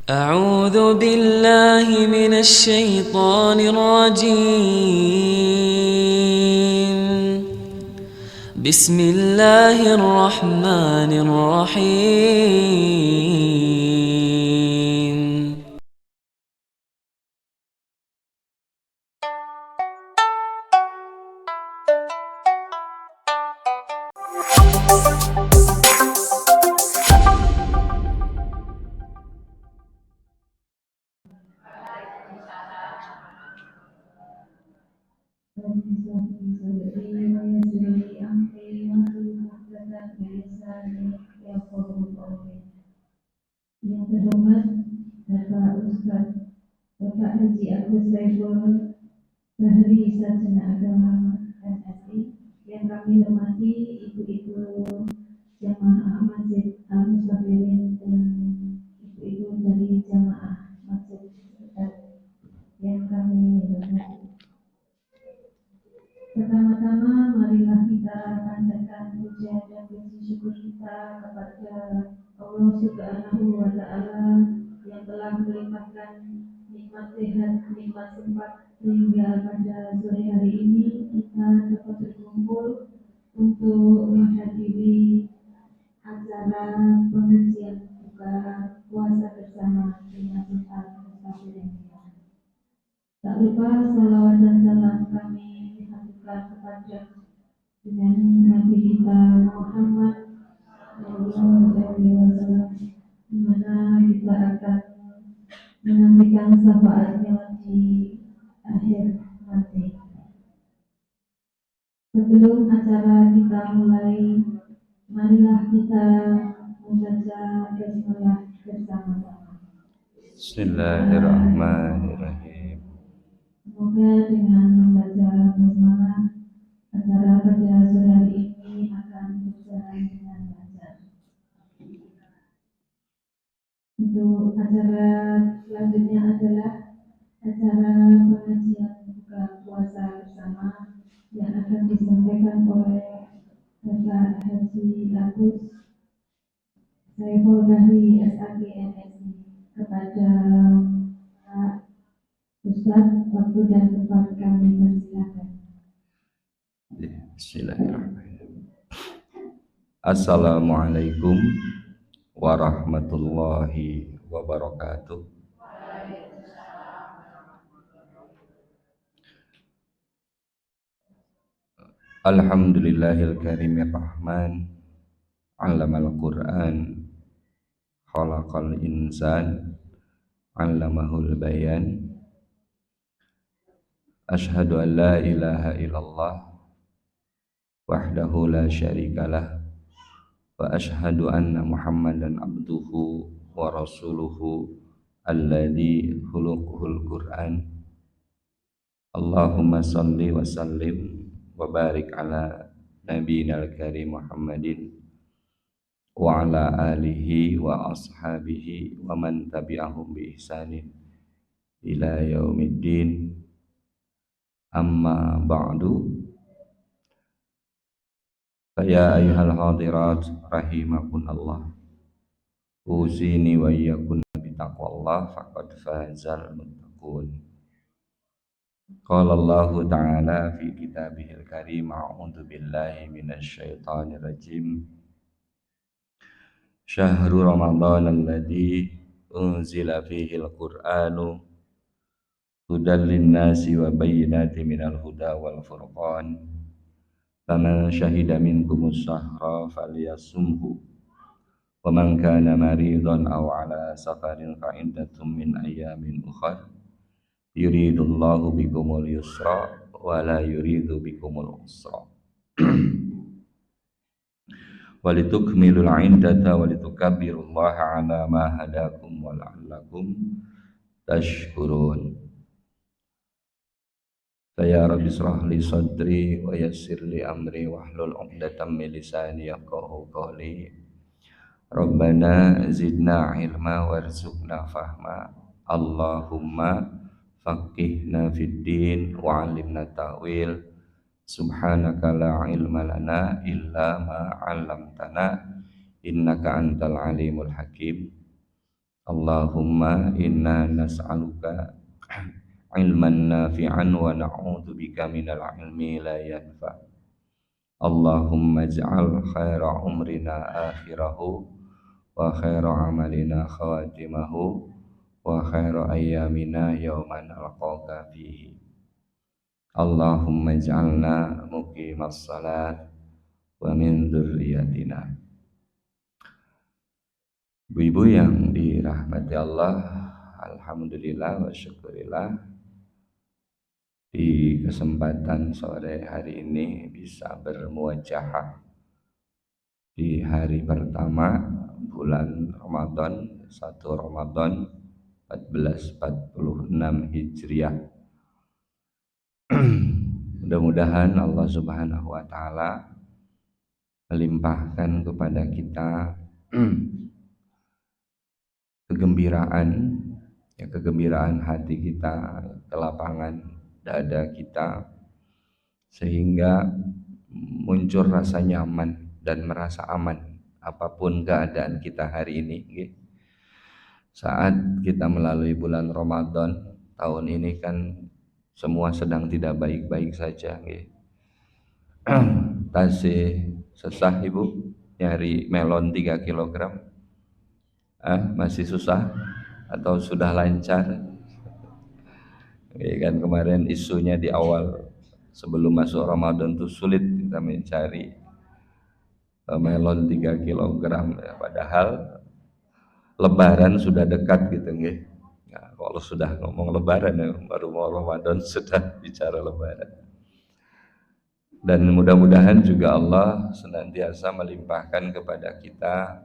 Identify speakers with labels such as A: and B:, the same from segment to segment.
A: أعوذ بالله من الشيطان الرجيم. بسم الله الرحمن الرحيم.
B: Yang terhormat Bapak Ustaz Bapak Haji Agus Saiful Bahri Sarjana Agama MSI, yang kami hormati ibu-ibu jamaah Masjid Al-Mustafirin dan ibu-ibu dari jamaah Masjid yang kami hormati. Pertama-tama marilah kita panjatkan puja dan puji syukur kita kepada Allah Subhanahu wa Ta'ala yang telah melimpahkan nikmat sehat, nikmat sempat, sehingga pada sore hari ini kita dapat berkumpul untuk menghadiri acara pengajian buka puasa bersama di Masjid Al-Mustafirin. Tak lupa salawat dan salam kami dihaturkan kepada dengan Nabi kita Muhammad SAW, di mana kita akan menantikan syafaatnya di akhir nanti. Sebelum acara kita mulai, marilah kita membaca basmalah bersama-sama.
C: Bismillahirrahmanirrahim.
B: Semoga dengan membaca basmalah acara pada sore hari ini akan berjalan dengan lancar. Untuk acara selanjutnya adalah acara pengajian buka puasa bersama yang akan disampaikan oleh Bapak Haji Agus Saiful Bahri SAG MSI. Kepada Pak Ustadz, waktu dan tempat kami persilakan.
C: Bismillahirrahmanirrahim. Assalamualaikum warahmatullahi wabarakatuh. Alhamdulillahil karimir rahman, 'allamal Qur'an, khalaqal insan, 'allamahul bayan. Asyhadu an la ilaha illallah wahdahu la syarikalah wa asyhadu anna Muhammadan abduhu wa rasuluhu alladzi khuluquhul Qur'an. Allahumma salli wa sallim wa barik ala nabiyinal karim Muhammadin wa ala alihi wa ashabihi wa man tabi'ahum bi ihsanin ila yaumiddin. Amma ba'du. Ya ayyuhal hadirat rahimakumullah, usini wa iyyakum bitaqwallah faqad fazal muttaqun. Qala Allah ta'ala fi kitabihil karim, a'udzu billahi minasy syaithanir rajim. Syahrul Ramadan alladzi unzila fihil Qur'anu hudan linnasi wa bayyinatin minal huda wal furqan. Faman syahida minkumus syahra falyasumhu wa man kana maridan aw ala safarin fa iddatum min ayyamin ukhra yuridullahu bikumul yusra wa la yuridu bikumul usra walitukmilul iddata walitukabbirullaha ala ma hadakum wa la'allakum tashkurun. Ya Rabbi israh li sadri wa yassir li amri wahlul 'uqdatam min lisani yafqahu qawli. Rabbana zidna ilma warzuqna fahma. Allahumma faqihna fid din wa 'allimna ta'wil. Subhanaka la ilma lana illa ma 'allamtana innaka antal alimul hakim. Allahumma inna nas'aluka ilman nafi'an wa na'udzubika minal ilmi la yanfa. Allahumma ij'al khaira umrina akhirahu wa khaira amalina khawatimahu wa khaira ayyamina yawman nalqaka fihi. Allahumma ij'alna muqimas salat wa min dzurriyyatina. Ibu-ibu yang dirahmati Allah, alhamdulillah wa syukurillah, di kesempatan sore hari ini bisa bermuajahah di hari pertama bulan Ramadan, 1 Ramadan 1446 Hijriah. Mudah-mudahan Allah Subhanahu wa taala melimpahkan kepada kita kegembiraan, ya, kegembiraan hati kita, kelapangan dada kita, sehingga muncul rasa nyaman dan merasa aman apapun keadaan kita hari ini. Saat kita melalui bulan Ramadan tahun ini kan semua sedang tidak baik-baik saja. Tasih susah ibu nyari melon 3 kilogram. Masih susah atau sudah lancar? Kan kemarin isunya di awal sebelum masuk Ramadan tuh sulit kita mencari melon 3 kilogram, ya, padahal Lebaran sudah dekat gitu nggih. Nah, kalau sudah ngomong Lebaran ya, baru mau Ramadan sudah bicara Lebaran. Dan mudah-mudahan juga Allah senantiasa melimpahkan kepada kita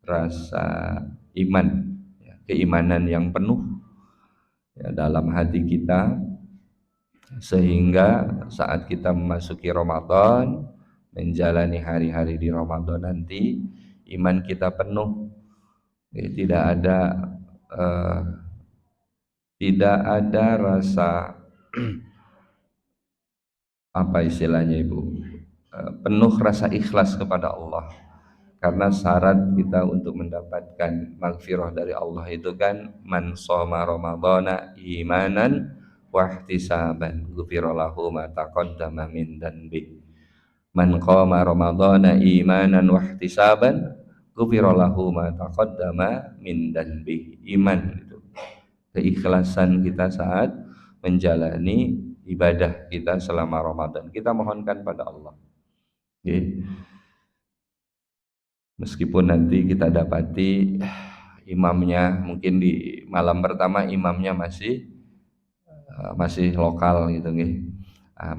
C: rasa iman, ya, keimanan yang penuh, ya, dalam hati kita, sehingga saat kita memasuki Ramadan, menjalani hari-hari di Ramadan nanti, iman kita penuh, ya, tidak ada rasa apa istilahnya ibu, penuh rasa ikhlas kepada Allah. Karena syarat kita untuk mendapatkan maghfirah dari Allah itu kan man shoma ramadhana imanan wa ihtisaban ghufira lahu ma taqaddama min dhanbi. Man qama ramadhana imanan wa ihtisaban ghufira lahu ma taqaddama min dhanbi. Iman itu keikhlasan kita saat menjalani ibadah kita selama Ramadan. Kita mohonkan pada Allah. Okay. Meskipun nanti kita dapati imamnya mungkin di malam pertama imamnya masih lokal gitu nih,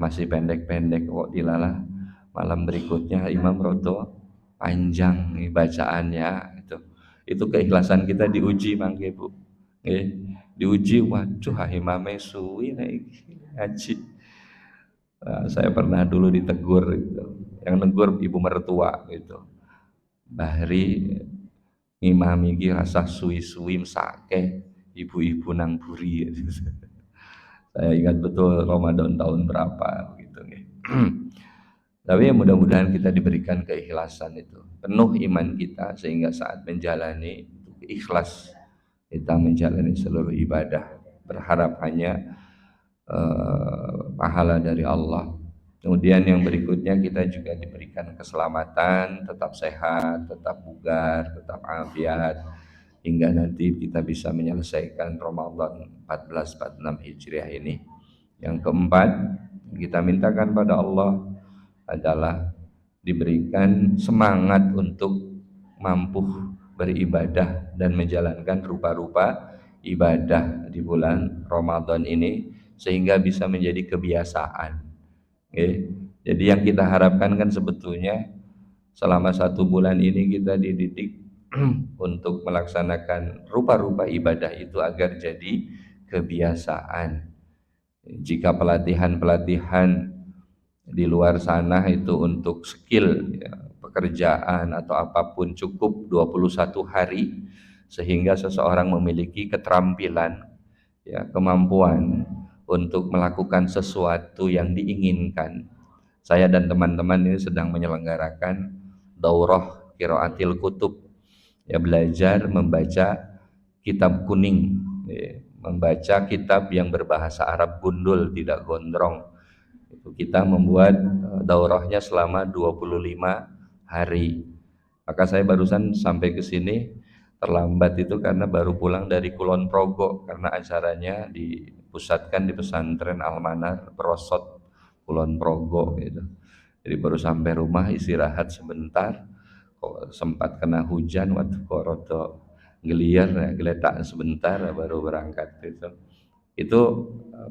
C: masih pendek-pendek kok, dilalah malam berikutnya imam roto panjang nih bacaannya, itu keikhlasan kita diuji mangke Bu, diuji. Waduh imamnya suwi ngaji. Saya pernah dulu ditegur gitu, yang negur ibu mertua gitu, bahri ngimami iki rasa suwi-suwi mesake ibu-ibu nang buri. Saya ingat betul Ramadan tahun berapa gitu nih. Tapi ya mudah-mudahan kita diberikan keikhlasan itu, penuh iman kita, sehingga saat menjalani itu ikhlas kita menjalani seluruh ibadah, berharap hanya pahala dari Allah. Kemudian yang berikutnya kita juga diberikan keselamatan, tetap sehat, tetap bugar, tetap afiat, hingga nanti kita bisa menyelesaikan Ramadan 1446 Hijriah ini. Yang keempat, kita mintakan pada Allah adalah diberikan semangat untuk mampu beribadah dan menjalankan rupa-rupa ibadah di bulan Ramadan ini, sehingga bisa menjadi kebiasaan. Jadi yang kita harapkan kan sebetulnya selama 1 bulan ini kita dididik untuk melaksanakan rupa-rupa ibadah itu agar jadi kebiasaan. Jika pelatihan-pelatihan di luar sana itu untuk skill, ya, pekerjaan atau apapun cukup 21 hari, sehingga seseorang memiliki keterampilan, ya, kemampuan untuk melakukan sesuatu yang diinginkan. Saya dan teman-teman ini sedang menyelenggarakan daurah qiraatil kutub, ya, belajar membaca kitab kuning, membaca kitab yang berbahasa Arab gundul, tidak gondrong. Itu kita membuat daurahnya selama 25 hari. Maka saya barusan sampai ke sini terlambat itu karena baru pulang dari Kulon Progo, karena acaranya dipusatkan di pesantren Al-Manar Perosot Kulon Progo gitu. Jadi baru sampai rumah istirahat sebentar, kok sempat kena hujan, waktu koroto ngeliar ya, geletak sebentar baru berangkat gitu. Itu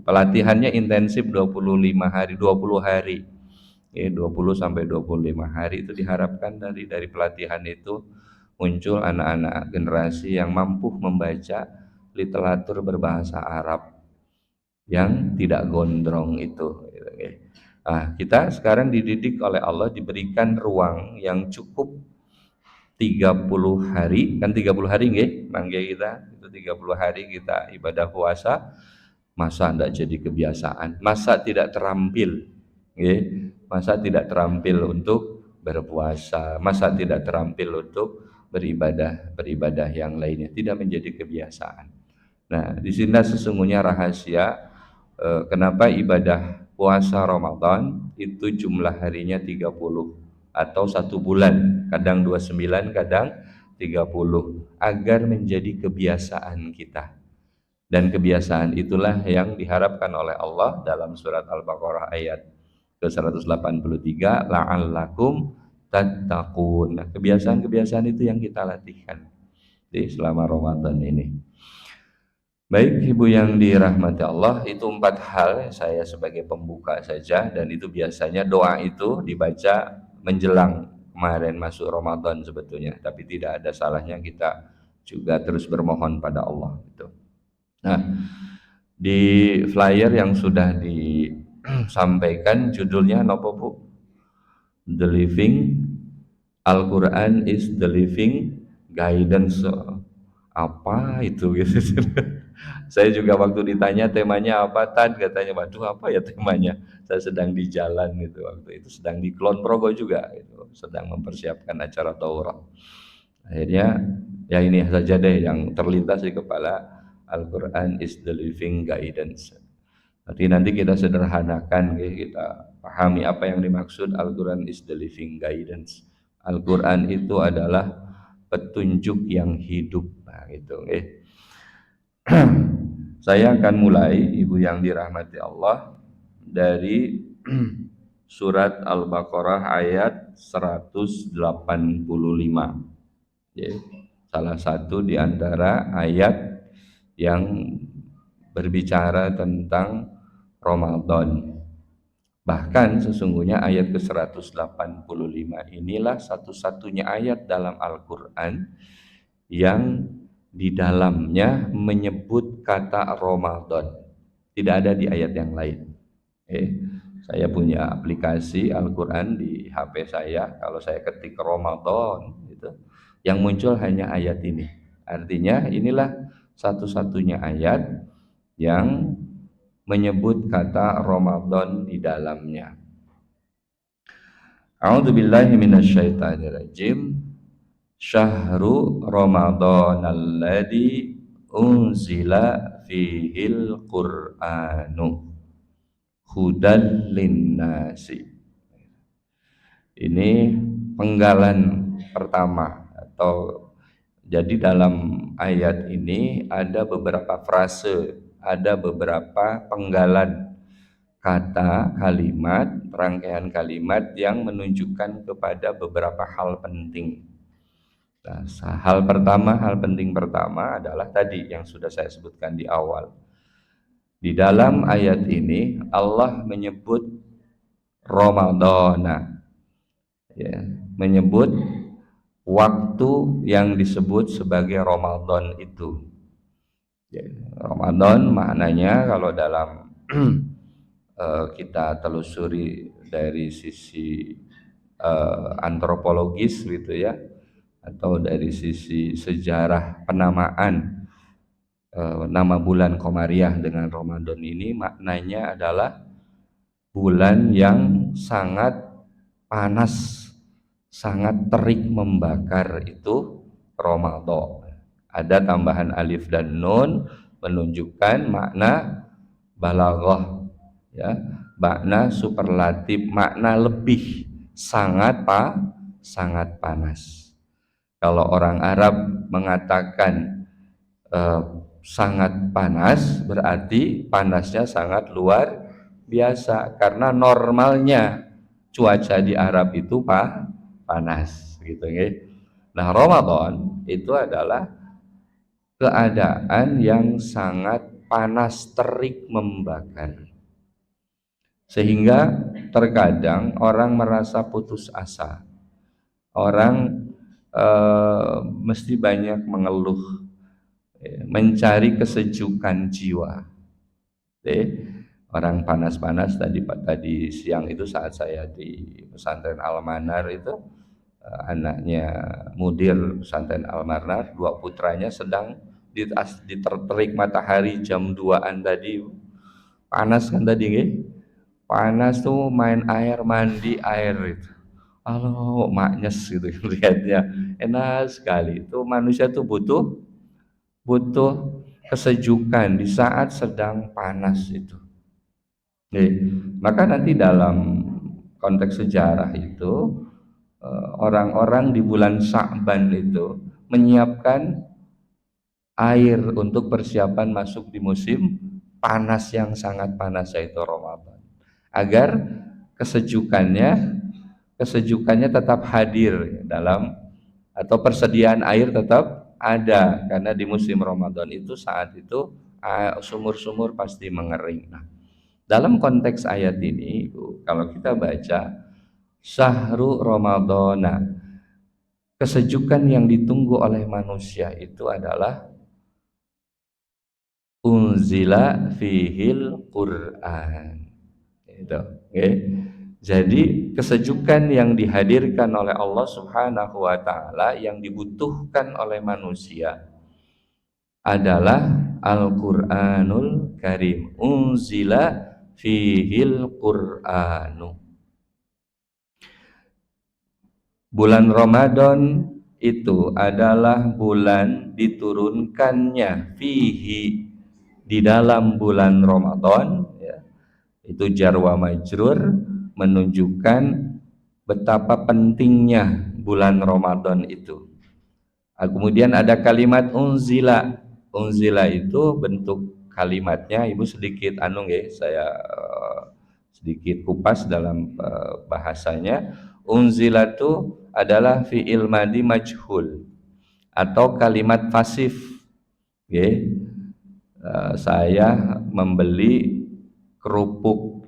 C: pelatihannya intensif 25 hari, 20 hari. 20 sampai 25 hari itu diharapkan dari pelatihan itu muncul anak-anak generasi yang mampu membaca literatur berbahasa Arab yang tidak gondrong itu. Nah, kita sekarang dididik oleh Allah, diberikan ruang yang cukup 30 hari, kan 30 hari nggih, mangke kita itu 30 hari kita ibadah puasa. Masa tidak jadi kebiasaan, masa tidak terampil, masa tidak terampil untuk berpuasa, masa tidak terampil untuk beribadah yang lainnya, tidak menjadi kebiasaan. Nah, di sini sesungguhnya rahasia kenapa ibadah puasa Ramadan itu jumlah harinya 30 atau 1 bulan, kadang 29, kadang 30, agar menjadi kebiasaan kita. Dan kebiasaan itulah yang diharapkan oleh Allah dalam surat Al-Baqarah ayat ke-183, la'allakum tattaqun. Nah, kebiasaan-kebiasaan itu yang kita latihkan di selama Ramadan ini. Baik Ibu yang dirahmati Allah, itu 4 hal saya sebagai pembuka saja, dan itu biasanya doa itu dibaca menjelang kemarin masuk Ramadan sebetulnya, tapi tidak ada salahnya kita juga terus bermohon pada Allah gitu. Nah, di flyer yang sudah disampaikan judulnya nopo Bu? The Living Al-Quran is the Living Guidance. Apa itu gitu. Saya juga waktu ditanya temanya apa, katanya waduh apa ya temanya. Saya sedang di jalan gitu, waktu itu sedang di Kulon Progo juga gitu, sedang mempersiapkan acara daurah. Akhirnya ya ini saja deh yang terlintas di kepala, Al-Quran is the living guidance. Nanti kita sederhanakan, kita pahami apa yang dimaksud Al-Quran is the living guidance. Al-Quran itu adalah petunjuk yang hidup. Nah, gitu, Saya akan mulai, Ibu yang dirahmati Allah, dari surat Al-Baqarah ayat 185. Salah satu di antara ayat yang berbicara tentang Ramadan. Bahkan sesungguhnya ayat ke-185 inilah satu-satunya ayat dalam Al-Quran yang di dalamnya menyebut kata Ramadan. Tidak ada di ayat yang lain. Saya punya aplikasi Al-Quran di HP saya. Kalau saya ketik Ramadan gitu, yang muncul hanya ayat ini. Artinya inilah satu-satunya ayat yang menyebut kata Ramadan di dalamnya. A'udzubillahi minasyaitonirrajim. Syahru Ramadan alladzi unzila fihil Qur'anu hudal linnasi. Ini penggalan pertama, atau jadi dalam ayat ini ada beberapa frase, ada beberapa penggalan kata, kalimat, rangkaian kalimat yang menunjukkan kepada beberapa hal penting. Nah, hal penting pertama adalah tadi yang sudah saya sebutkan di awal. Di dalam ayat ini Allah menyebut Ramadana, ya, menyebut waktu yang disebut sebagai Ramadan itu. Ya, Ramadan maknanya kalau dalam kita telusuri dari sisi antropologis gitu ya, atau dari sisi sejarah penamaan nama bulan Komariah dengan Ramadan ini, maknanya adalah bulan yang sangat panas, sangat terik membakar, itu Ramadan. Ada tambahan alif dan nun menunjukkan makna balaghah, ya, makna superlatif, makna lebih, sangat panas. Kalau orang Arab mengatakan sangat panas, berarti panasnya sangat luar biasa, karena normalnya cuaca di Arab itu panas gitu ya. Nah, Ramadan itu adalah keadaan yang sangat panas terik membakar, sehingga terkadang orang merasa putus asa. Orang mesti banyak mengeluh, mencari kesejukan jiwa. Orang panas-panas tadi siang itu saat saya di pesantren Al-Manar itu, anaknya mudir pesantren Al-Manar, dua putranya sedang diterik matahari jam 2-an tadi. Panas kan tadi nggih? Panas tuh main air, mandi air itu. Halo, maknyes gitu lihatnya. Enak sekali. Itu manusia tuh butuh kesejukan di saat sedang panas itu. Maka nanti dalam konteks sejarah itu, orang-orang di bulan Sya'ban itu menyiapkan air untuk persiapan masuk di musim panas yang sangat panas, yaitu Ramadan, agar kesejukannya tetap hadir dalam, atau persediaan air tetap ada, karena di musim Ramadan itu saat itu sumur-sumur pasti mengering. Nah, dalam konteks ayat ini, kalau kita baca Syahru Ramadana, kesejukan yang ditunggu oleh manusia itu adalah unzila fihil Qur'an. Itu, okay? Jadi kesejukan yang dihadirkan oleh Allah Subhanahu wa taala, yang dibutuhkan oleh manusia adalah Al-Qur'anul Karim. Unzila fihil Qur'anu. Bulan Ramadan itu adalah bulan diturunkannya fihi, di dalam bulan Ramadan, ya. Itu jar wa majrur menunjukkan betapa pentingnya bulan Ramadan itu. Kemudian ada kalimat unzila. Unzila itu bentuk kalimatnya, Ibu sedikit saya sedikit kupas dalam bahasanya. Unzila itu adalah fi'il madi majhul atau kalimat pasif. Saya membeli kerupuk,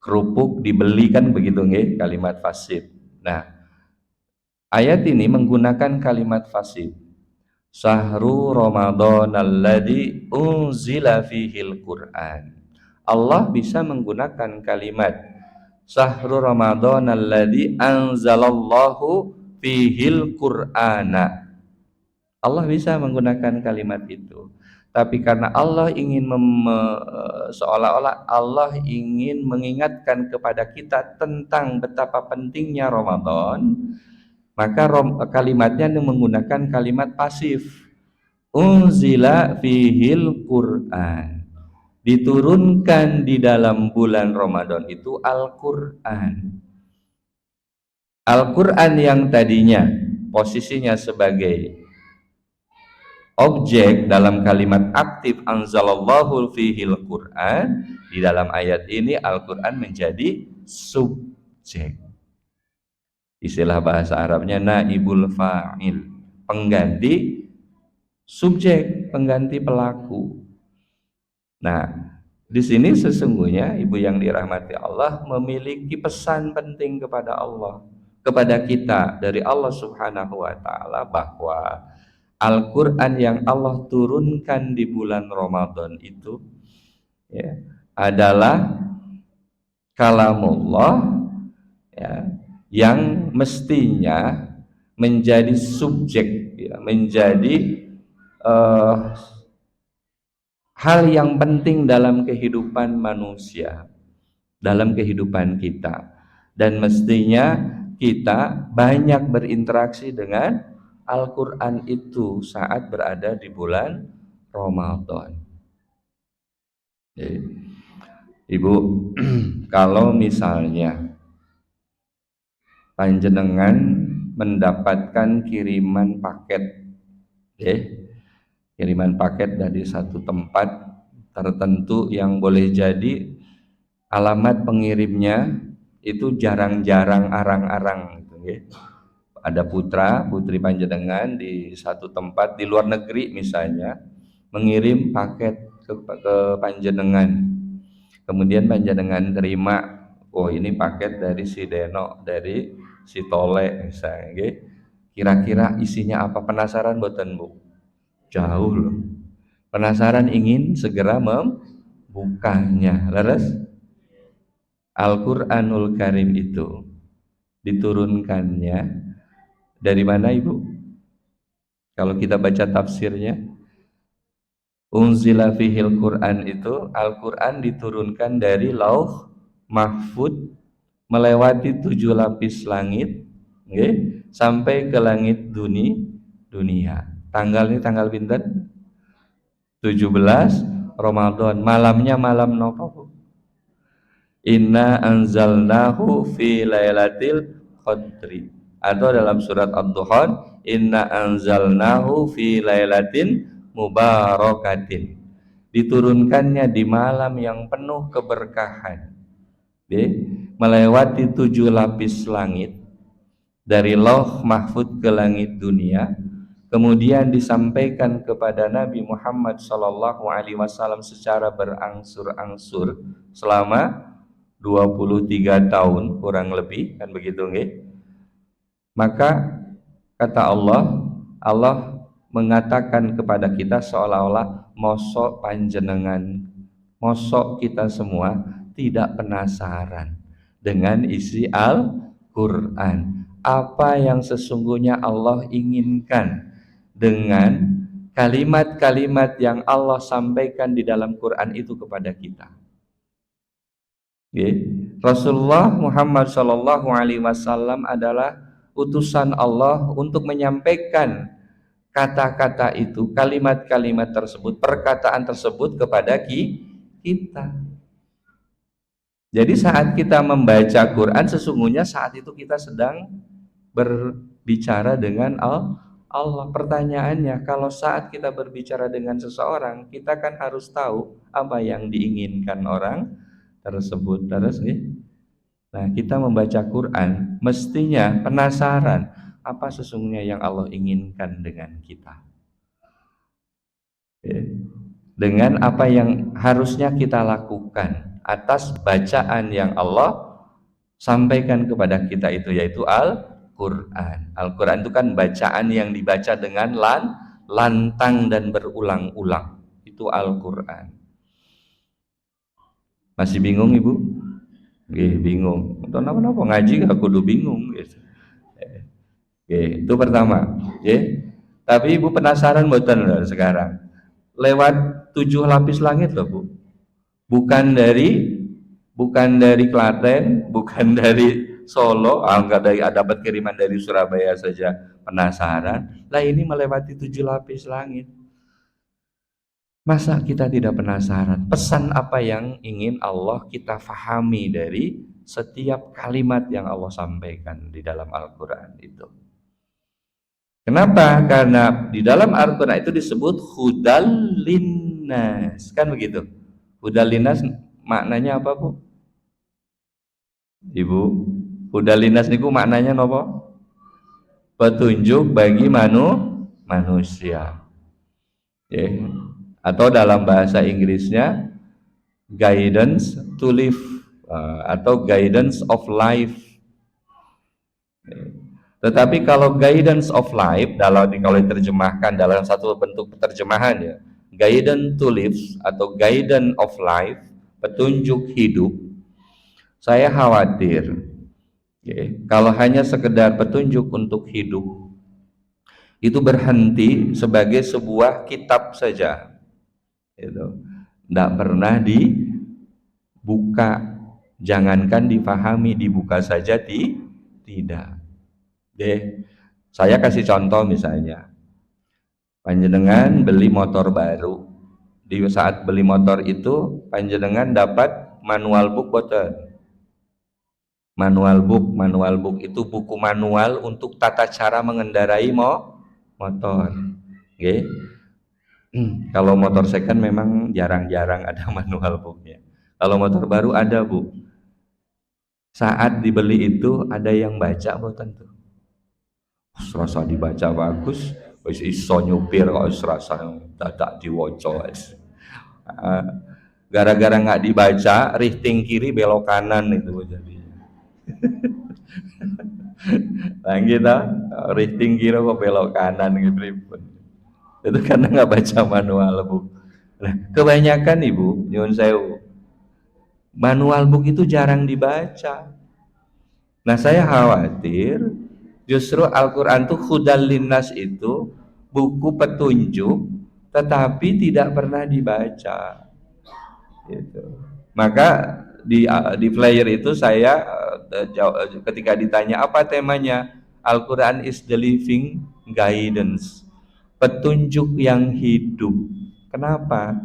C: kerupuk dibeli, kan begitu nggih, kalimat pasif. Nah, ayat ini menggunakan kalimat pasif. Syahru Ramadan alladzi unzila fihil Qur'an. Allah bisa menggunakan kalimat Syahru Ramadan alladzi anzalallahu fihil Qur'ana. Allah bisa menggunakan kalimat itu. Tapi karena Allah ingin seolah-olah Allah ingin mengingatkan kepada kita tentang betapa pentingnya Ramadan, maka kalimatnya menggunakan kalimat pasif. Unzila fihil Qur'an. Diturunkan di dalam bulan Ramadan itu Al-Qur'an. Al-Qur'an yang tadinya posisinya sebagai objek dalam kalimat aktif anzalallahu fihil Qur'an, di dalam ayat ini Al-Qur'an menjadi subjek. Istilah bahasa Arabnya naibul fa'il, pengganti subjek, pengganti pelaku. Nah, di sini sesungguhnya Ibu yang dirahmati Allah memiliki pesan penting kepada Allah, kepada kita dari Allah Subhanahu wa taala, bahwa Al-Qur'an yang Allah turunkan di bulan Ramadan itu, ya, adalah kalamullah, ya, yang mestinya menjadi subjek, ya, menjadi hal yang penting dalam kehidupan manusia, dalam kehidupan kita, dan mestinya kita banyak berinteraksi dengan Al-Quran itu saat berada di bulan Ramadan. Ibu, kalau misalnya panjenengan mendapatkan kiriman paket, kiriman paket dari satu tempat tertentu yang boleh jadi alamat pengirimnya itu jarang-jarang arang-arang gitu, ada putra putri panjenengan di satu tempat di luar negeri misalnya mengirim paket ke panjenengan, kemudian panjenengan terima, oh ini paket dari si Deno, dari si Tole misalnya, kira-kira isinya apa, penasaran boten Bu? Jauh loh, penasaran ingin segera membukanya. Leres? Al-Quranul Karim itu diturunkannya dari mana Ibu? Kalau kita baca tafsirnya, unzila fihil Quran itu, Al-Quran diturunkan dari Lauh Mahfud melewati 7 lapis langit, sampai ke langit dunia. Tanggal ini tanggal pinten? 17 Ramadan. Malamnya malam nopo Bu? Inna anzalnahu fi lailatul qadri, atau dalam surat Ad-Duhan, inna anzalnahu fi lailatin mubarakatin, diturunkannya di malam yang penuh keberkahan, melewati 7 lapis langit dari Lauh Mahfud ke langit dunia, kemudian disampaikan kepada Nabi Muhammad SAW secara berangsur-angsur selama 23 tahun kurang lebih, kan begitu nggih? Maka kata Allah mengatakan kepada kita seolah-olah mosok panjenengan, mosok kita semua tidak penasaran dengan isi Al-Qur'an, apa yang sesungguhnya Allah inginkan dengan kalimat-kalimat yang Allah sampaikan di dalam Quran itu kepada kita. Rasulullah Muhammad Shallallahu Alaihi Wasallam adalah utusan Allah untuk menyampaikan kata-kata itu, kalimat-kalimat tersebut, perkataan tersebut kepada kita. Jadi saat kita membaca Quran, sesungguhnya saat itu kita sedang berbicara dengan Allah. Pertanyaannya, kalau saat kita berbicara dengan seseorang, kita kan harus tahu apa yang diinginkan orang tersebut. Terus nah, kita membaca Quran mestinya penasaran apa sesungguhnya yang Allah inginkan dengan kita, dengan apa yang harusnya kita lakukan atas bacaan yang Allah sampaikan kepada kita itu, yaitu Al-Quran. Al-Quran itu kan bacaan yang dibaca dengan lantang dan berulang-ulang, itu Al-Quran. Masih bingung Ibu? Bingung. Atau napa ngaji gak kudu bingung gitu. Itu pertama. Tapi Ibu penasaran mboten sekarang? Lewat 7 lapis langit loh Bu. Bukan dari Klaten, bukan dari Solo, enggak dapat kiriman dari Surabaya saja penasaran. Lah ini melewati 7 lapis langit. Masa kita tidak penasaran pesan apa yang ingin Allah kita fahami dari setiap kalimat yang Allah sampaikan di dalam Al-Quran itu? Kenapa? Karena di dalam Al-Quran itu disebut hudal linnas, kan begitu? Hudal linnas maknanya apa Bu? Ibu, hudal linnas niku maknanya apa? Petunjuk bagi manusia. Atau dalam bahasa Inggrisnya guidance to live, atau guidance of life. Tetapi kalau guidance of life kalau diterjemahkan dalam satu bentuk terjemahan, ya, guidance to live atau guidance of life, petunjuk hidup, saya khawatir kalau hanya sekedar petunjuk untuk hidup itu berhenti sebagai sebuah kitab saja, tidak pernah dibuka, jangankan difahami, dibuka saja tidak. Saya kasih contoh misalnya, panjenengan beli motor baru. Di saat beli motor itu panjenengan dapat manual book boten. Manual book itu buku manual untuk tata cara mengendarai motor. Oke. Kalau motor second memang jarang-jarang ada manual booknya. Kalau motor baru ada, Bu. Saat dibeli itu ada yang baca boten tuh. Serasa dibaca bagus, wis iso nyupir kok serasa dadak diwaca wis. Gara-gara nggak dibaca, rifting kiri belok kanan itu jadi. Nah kita rifting kiri kok belok kanan gitu. Itu karena nggak baca manual book. Nah, kebanyakan Ibu, nyuwun sewu, manual book itu jarang dibaca. Nah, saya khawatir justru Al-Quran itu hudal linnas itu buku petunjuk, tetapi tidak pernah dibaca. Gitu. Maka di flyer itu saya ketika ditanya apa temanya, Al-Quran is the living guidance, petunjuk yang hidup. Kenapa?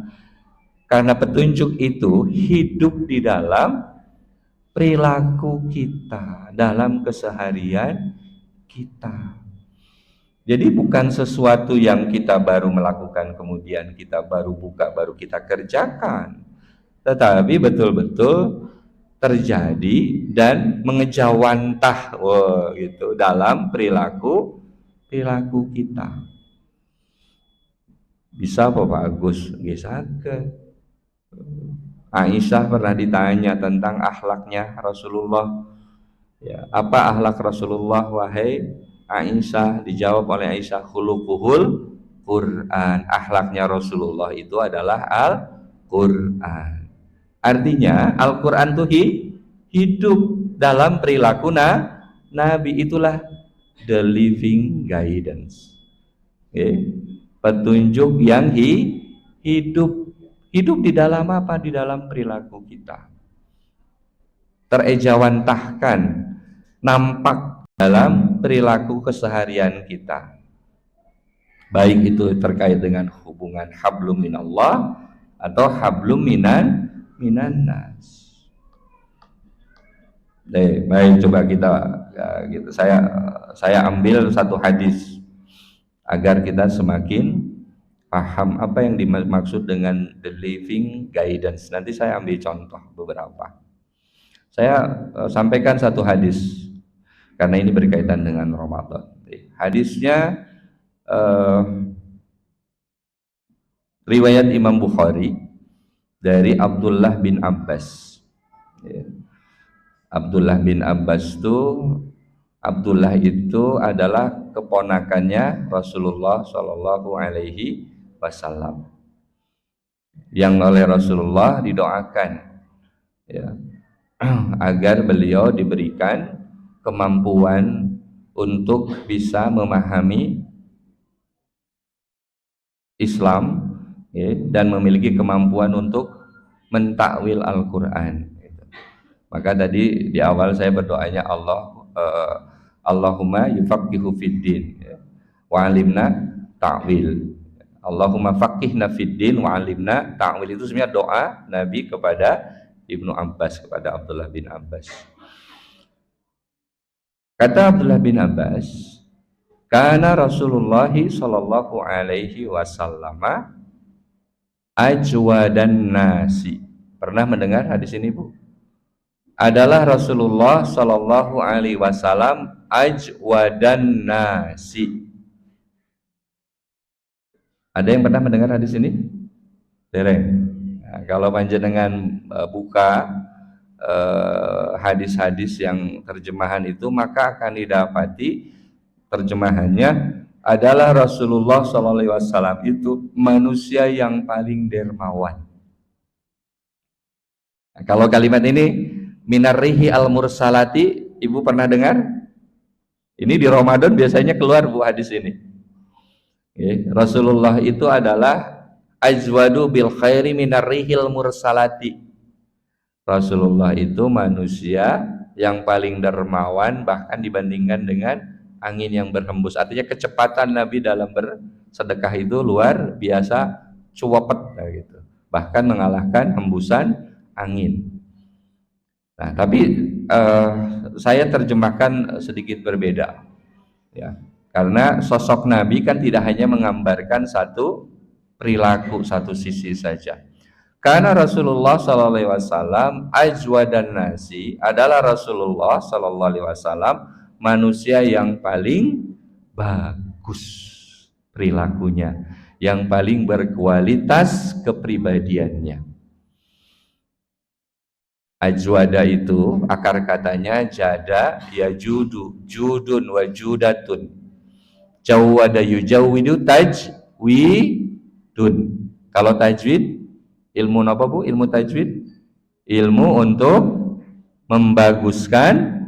C: Karena petunjuk itu hidup di dalam perilaku kita, dalam keseharian kita. Jadi bukan sesuatu yang kita baru melakukan kemudian kita baru buka, baru kita kerjakan, tetapi betul-betul terjadi dan mengejawantah gitu dalam perilaku kita. Bisa apa Pak Agus? Nggih saged. Aisyah pernah ditanya tentang akhlaknya Rasulullah. Ya, apa akhlak Rasulullah wahai Aisyah? Dijawab oleh Aisyah, khuluquhul Quran. Akhlaknya Rasulullah itu adalah Al-Quran. Artinya Al-Quran itu hidup dalam perilaku Nabi, itulah the living guidance. Okay. Petunjuk yang hidup di dalam apa? Di dalam perilaku kita. Terejawantahkan, nampak dalam perilaku keseharian kita. Baik itu terkait dengan hubungan hablum minallah atau hablum minan nas. Baik, coba kita gitu. Saya ambil satu hadis agar kita semakin paham apa yang dimaksud dengan the living guidance. Nanti saya ambil contoh beberapa. Saya sampaikan satu hadis karena ini berkaitan dengan Ramadan. Hadisnya riwayat Imam Bukhari dari Abdullah bin Abbas. Abdullah bin Abbas Abdullah itu adalah keponakannya Rasulullah Shallallahu Alaihi Wasallam yang oleh Rasulullah didoakan ya, agar beliau diberikan kemampuan untuk bisa memahami Islam ya, dan memiliki kemampuan untuk mentakwil Al-Quran. Maka tadi di awal saya berdoanya Allahumma yufaqihu fiddin wa alimna ta'wil. Allahumma faqihna fiddin wa alimna ta'wil. Itu sebenarnya doa Nabi kepada Ibnu Abbas, kepada Abdullah bin Abbas. Kata Abdullah bin Abbas, kana Rasulullah sallallahu alaihi wasallam ajwadan nasi. Pernah mendengar hadis ini, Bu? Adalah Rasulullah Shallallahu Alaihi Wasallam ajwadan nasi. Ada yang pernah mendengar hadis ini? Dereng. Nah, kalau panjenengan buka hadis-hadis yang terjemahan itu, maka akan didapati terjemahannya adalah Rasulullah Shallallahu Alaihi Wasallam itu manusia yang paling dermawan. Nah, kalau kalimat ini minarrihi al-mursalati, Ibu pernah dengar? Ini di Ramadan biasanya keluar, Bu, hadis ini. Rasulullah itu adalah ajwadu bil khairi minarrihil mursalati. Rasulullah itu manusia yang paling dermawan bahkan dibandingkan dengan angin yang berhembus. Artinya kecepatan Nabi dalam bersedekah itu luar biasa cepet gitu. Bahkan mengalahkan hembusan angin. Nah, tapi saya terjemahkan sedikit berbeda, ya. Karena sosok Nabi kan tidak hanya menggambarkan satu perilaku, satu sisi saja. Karena Rasulullah Sallallahu Alaihi Wasallam ajwadan nasi adalah Rasulullah Sallallahu Alaihi Wasallam manusia yang paling bagus perilakunya, yang paling berkualitas kepribadiannya. Ajwada itu akar katanya jada ya judu, judun wa judatun. Jawwada yujawwidu tajwidun. Kalau tajwid ilmu apa Bu? Ilmu tajwid? Ilmu untuk membaguskan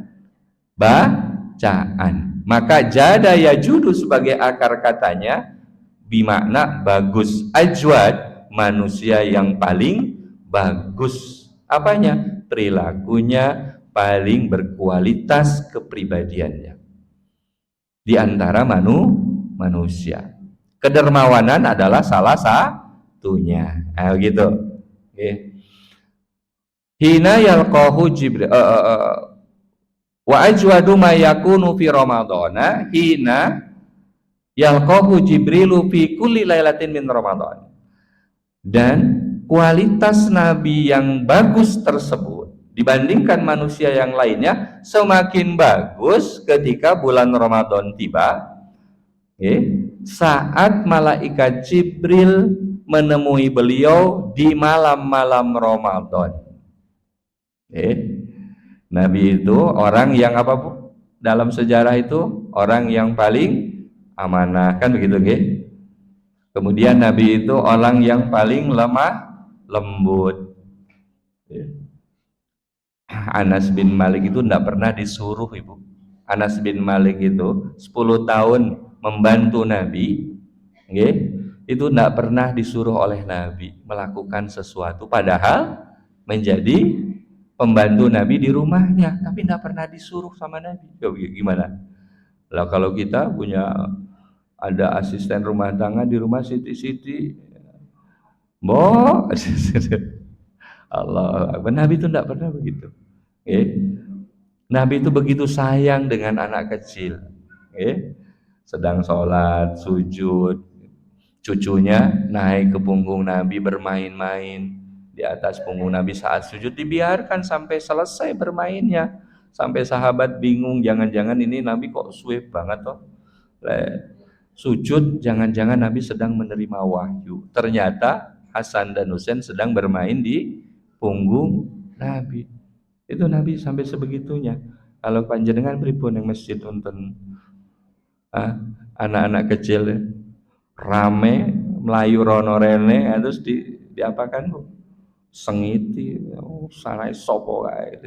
C: bacaan. Maka jada ya judu sebagai akar katanya bermakna bagus. Ajwad manusia yang paling bagus. Apanya? Perilakunya paling berkualitas kepribadiannya di antara manusia. Kedermawanan adalah salah satunya. Gitu. Okay. Hina yalqahu Jibril wa ajwadu ma yakunu fi Ramadhana hina yalqahu Jibrilu fi kulli lailatin min Ramadan. Dan kualitas Nabi yang bagus tersebut dibandingkan manusia yang lainnya semakin bagus ketika bulan Ramadan tiba, saat malaikat Jibril menemui beliau di malam-malam Ramadan. Nabi itu orang yang apa Bu? Dalam sejarah itu orang yang paling amanah, kan begitu Kemudian Nabi itu orang yang paling lemah lembut. Anas bin Malik itu tidak pernah disuruh Ibu. Anas bin Malik itu 10 tahun membantu Nabi, itu tidak pernah disuruh oleh Nabi melakukan sesuatu, padahal menjadi pembantu Nabi di rumahnya, tapi tidak pernah disuruh sama Nabi. Gimana? Lah kalau kita punya ada asisten rumah tangga di rumah Siti, Allah, Nabi itu tidak pernah begitu. Nabi itu begitu sayang dengan anak kecil, sedang sholat, sujud, cucunya naik ke punggung Nabi bermain-main di atas punggung Nabi saat sujud, dibiarkan sampai selesai bermainnya, sampai sahabat bingung, jangan-jangan ini Nabi kok suwe banget toh. Sujud, jangan-jangan Nabi sedang menerima wahyu. Ternyata Hasan dan Husain sedang bermain di punggung Nabi. Itu Nabi sampai sebegitunya. Kalau panjenengan pripun yang masjid nonton anak-anak kecil rame melayu rono rene, terus diapakan Bu? Sengiti, sarai sopo kae.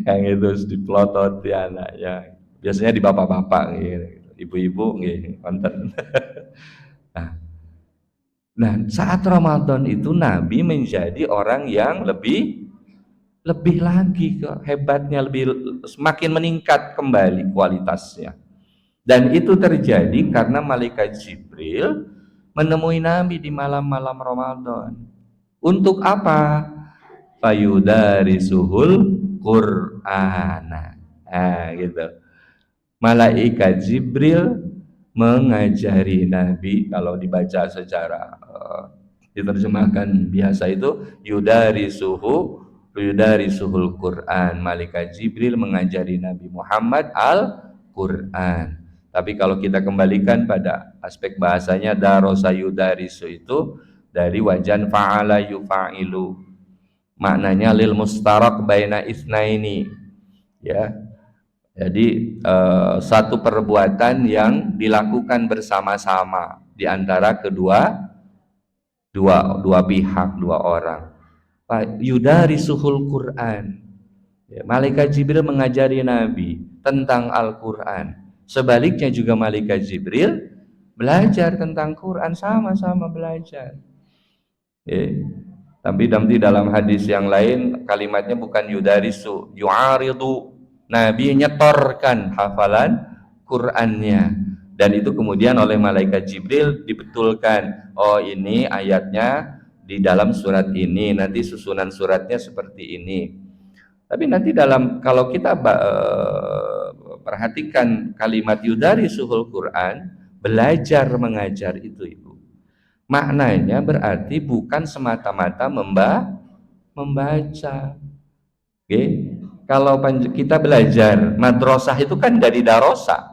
C: Yang itu diplototi anaknya. Biasanya di bapak-bapak gitu. Ibu-ibu nggih wonten. Nah, saat Ramadan itu Nabi menjadi orang yang lebih lagi hebatnya, semakin meningkat kembali kualitasnya. Dan itu terjadi karena malaikat Jibril menemui Nabi di malam-malam Ramadan. Untuk apa? Fayudarisuhul Qur'ana. Gitu. Malaikat Jibril mengajari Nabi, kalau dibaca secara diterjemahkan biasa itu yudarisuhul Quran. Malaikat Jibril mengajari Nabi Muhammad Al-Quran. Tapi kalau kita kembalikan pada aspek bahasanya, darosa yudarisu itu dari wajan fa'ala yufa'ilu, maknanya lil mustarak baina isnaini, ya. Jadi satu perbuatan yang dilakukan bersama-sama di antara dua pihak, dua orang. Yudarisuhul Quran. Ya, malaikat Jibril mengajari Nabi tentang Al-Quran. Sebaliknya juga malaikat Jibril belajar tentang Quran, sama-sama belajar. Tapi nanti dalam hadis yang lain kalimatnya bukan yudarisu, yu'aridu. Nabi nyetorkan hafalan Qur'annya, dan itu kemudian oleh malaikat Jibril dibetulkan, oh ini ayatnya di dalam surat ini, nanti susunan suratnya seperti ini. Tapi nanti kalau kita perhatikan kalimat yudarisuhul Quran, belajar mengajar itu Ibu, maknanya berarti bukan semata-mata membaca. Oke, kalau kita belajar madrasah itu kan dari darosa.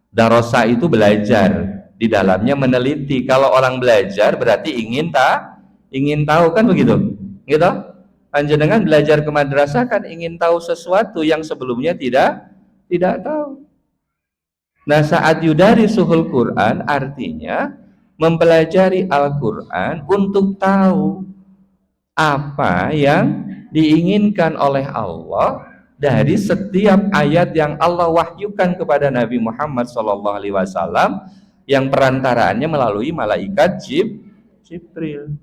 C: Darosa itu belajar, di dalamnya meneliti. Kalau orang belajar berarti ingin tahu kan begitu, gitu. Panjenengan belajar ke madrasah kan ingin tahu sesuatu yang sebelumnya tidak tahu. Nah, saat yudarisuhul Quran artinya mempelajari Al-Quran untuk tahu apa yang diinginkan oleh Allah dari setiap ayat yang Allah wahyukan kepada Nabi Muhammad SAW, yang perantaraannya melalui malaikat Jibril.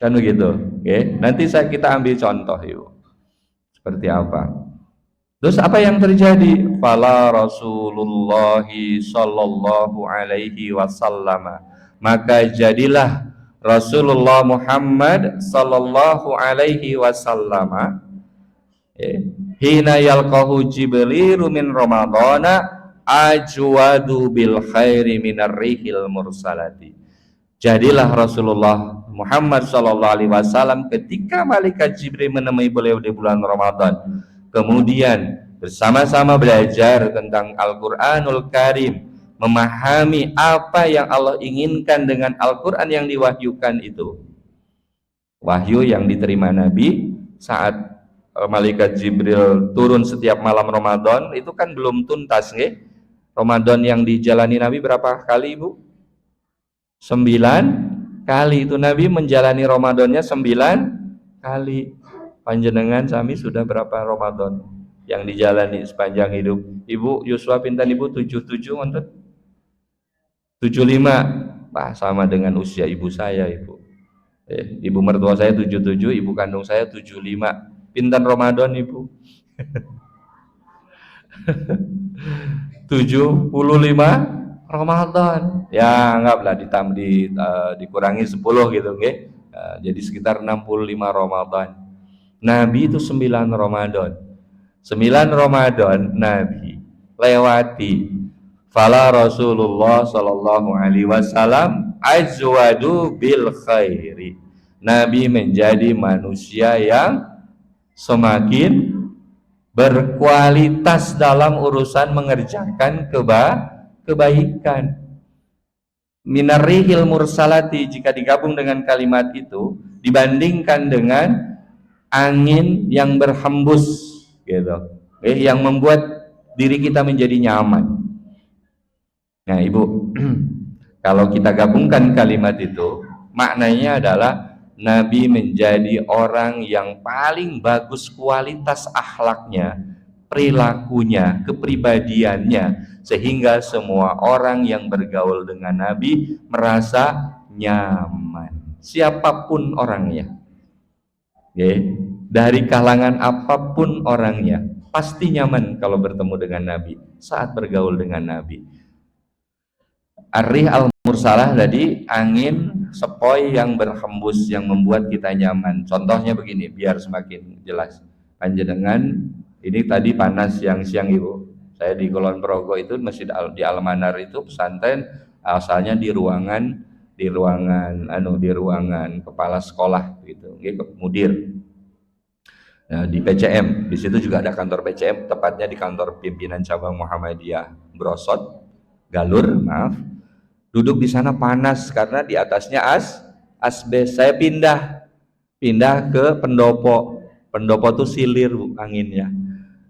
C: Kan begitu. Oke, nanti kita ambil contoh yuk. Seperti apa? Terus apa yang terjadi? Fala Rasulullah sallallahu alaihi wasallam, maka jadilah Rasulullah Muhammad sallallahu alaihi wasallam hina yalqahu Jibril min Ramadana ajwadu bil khairi minar rihil mursalati. Jadilah Rasulullah Muhammad sallallahu alaihi wasallam ketika malaikat Jibril menemui beliau di bulan Ramadan, kemudian bersama-sama belajar tentang Al-Qur'anul Karim, memahami apa yang Allah inginkan dengan Al-Quran yang diwahyukan itu. Wahyu yang diterima Nabi saat malaikat Jibril turun setiap malam Ramadan, itu kan belum tuntas nggih. Ramadan yang dijalani Nabi berapa kali Ibu? 9 kali. Itu Nabi menjalani Ramadannya 9 kali. Panjenengan sami sudah berapa Ramadan yang dijalani sepanjang hidup? Ibu Yuswa pinten Ibu? 77 wonten? 75. Wah, sama dengan usia ibu saya Ibu. Ibu mertua saya 77, ibu kandung saya 75. Pinten Ramadan Ibu? 75 Ramadan. Ya, anggaplah dikurangi 10 gitu nggih. Jadi sekitar 65 Ramadan. Nabi itu 9 Ramadan. 9 Ramadan Nabi lewati. Fala Rasulullah sallallahu alaihi wasallam azwadu bil khairi. Nabi menjadi manusia yang semakin berkualitas dalam urusan mengerjakan kebaikan. Minarihil mursalati, jika digabung dengan kalimat itu, dibandingkan dengan angin yang berhembus gitu, yang membuat diri kita menjadi nyaman. Nah Ibu, kalau kita gabungkan kalimat itu, maknanya adalah Nabi menjadi orang yang paling bagus kualitas akhlaknya, perilakunya, kepribadiannya, sehingga semua orang yang bergaul dengan Nabi merasa nyaman, siapapun orangnya. Dari kalangan apapun orangnya, pasti nyaman kalau bertemu dengan Nabi, saat bergaul dengan Nabi. Ar-rih al-mursalah tadi, angin sepoi yang berhembus yang membuat kita nyaman. Contohnya begini, biar semakin jelas. Panjenengan, ini tadi panas siang-siang Ibu. Saya di Kulon Progo itu, masih di Almanar itu pesantren, asalnya di ruangan kepala sekolah gitu, mudir. Nah, di PCM, di situ juga ada kantor PCM, tepatnya di kantor pimpinan cabang Muhammadiyah Brosot, Galur, maaf. Duduk di sana panas karena di atasnya asbes. Saya pindah ke pendopo. Pendopo tuh silir Bu, anginnya.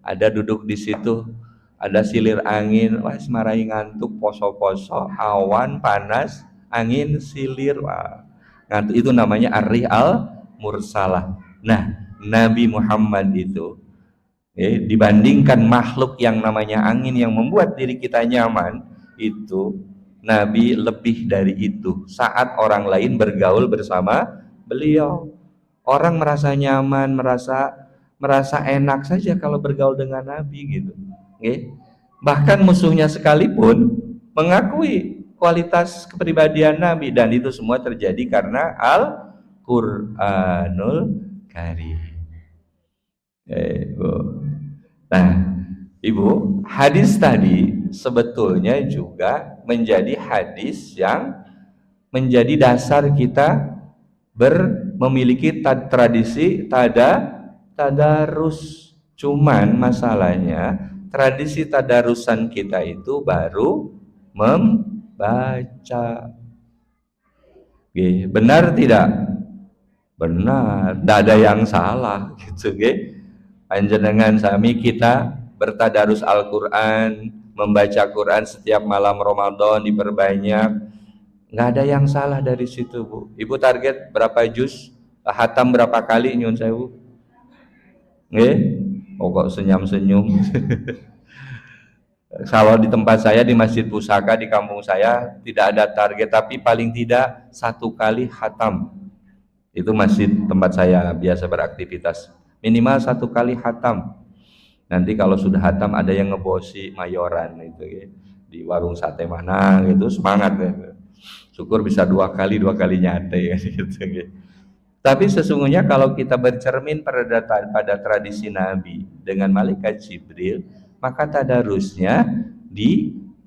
C: Ada duduk di situ, ada silir angin. Wah, semarai ngantuk, poso-poso, awan panas, angin silir. Wah, ngantuk. Itu namanya ar-rih al-mursalah. Nah, Nabi Muhammad itu dibandingkan makhluk yang namanya angin yang membuat diri kita nyaman, itu Nabi lebih dari itu. Saat orang lain bergaul bersama beliau, orang merasa nyaman, merasa merasa enak saja kalau bergaul dengan Nabi gitu. Oke. Bahkan musuhnya sekalipun mengakui kualitas kepribadian Nabi, dan itu semua terjadi karena Al-Qur'anul Karim. Bu. Nah, Ibu, hadis tadi sebetulnya juga menjadi hadis yang menjadi dasar kita memiliki tradisi tadarus. Cuman masalahnya tradisi tadarusan kita itu baru membaca. Benar tidak? Benar, tidak ada yang salah gitu. Panjenengan sami kita bertadarus Al-Quran, membaca Quran setiap malam Ramadan diperbanyak, nggak ada yang salah dari situ, Bu. Ibu target berapa juz, hatam berapa kali nyun sewu? Oh kok senyum-senyum. Kalau di tempat saya di Masjid Pusaka di kampung saya tidak ada target, tapi paling tidak 1 kali hatam. Itu masjid tempat saya biasa beraktivitas. Minimal 1 kali hatam. Nanti kalau sudah hatam ada yang ngebosi mayoran itu di warung sate mana gitu, semangat gitu. Syukur bisa 2 kali nyate gitu. Tapi sesungguhnya kalau kita bercermin pada tradisi Nabi dengan malaikat Jibril, maka tadarusnya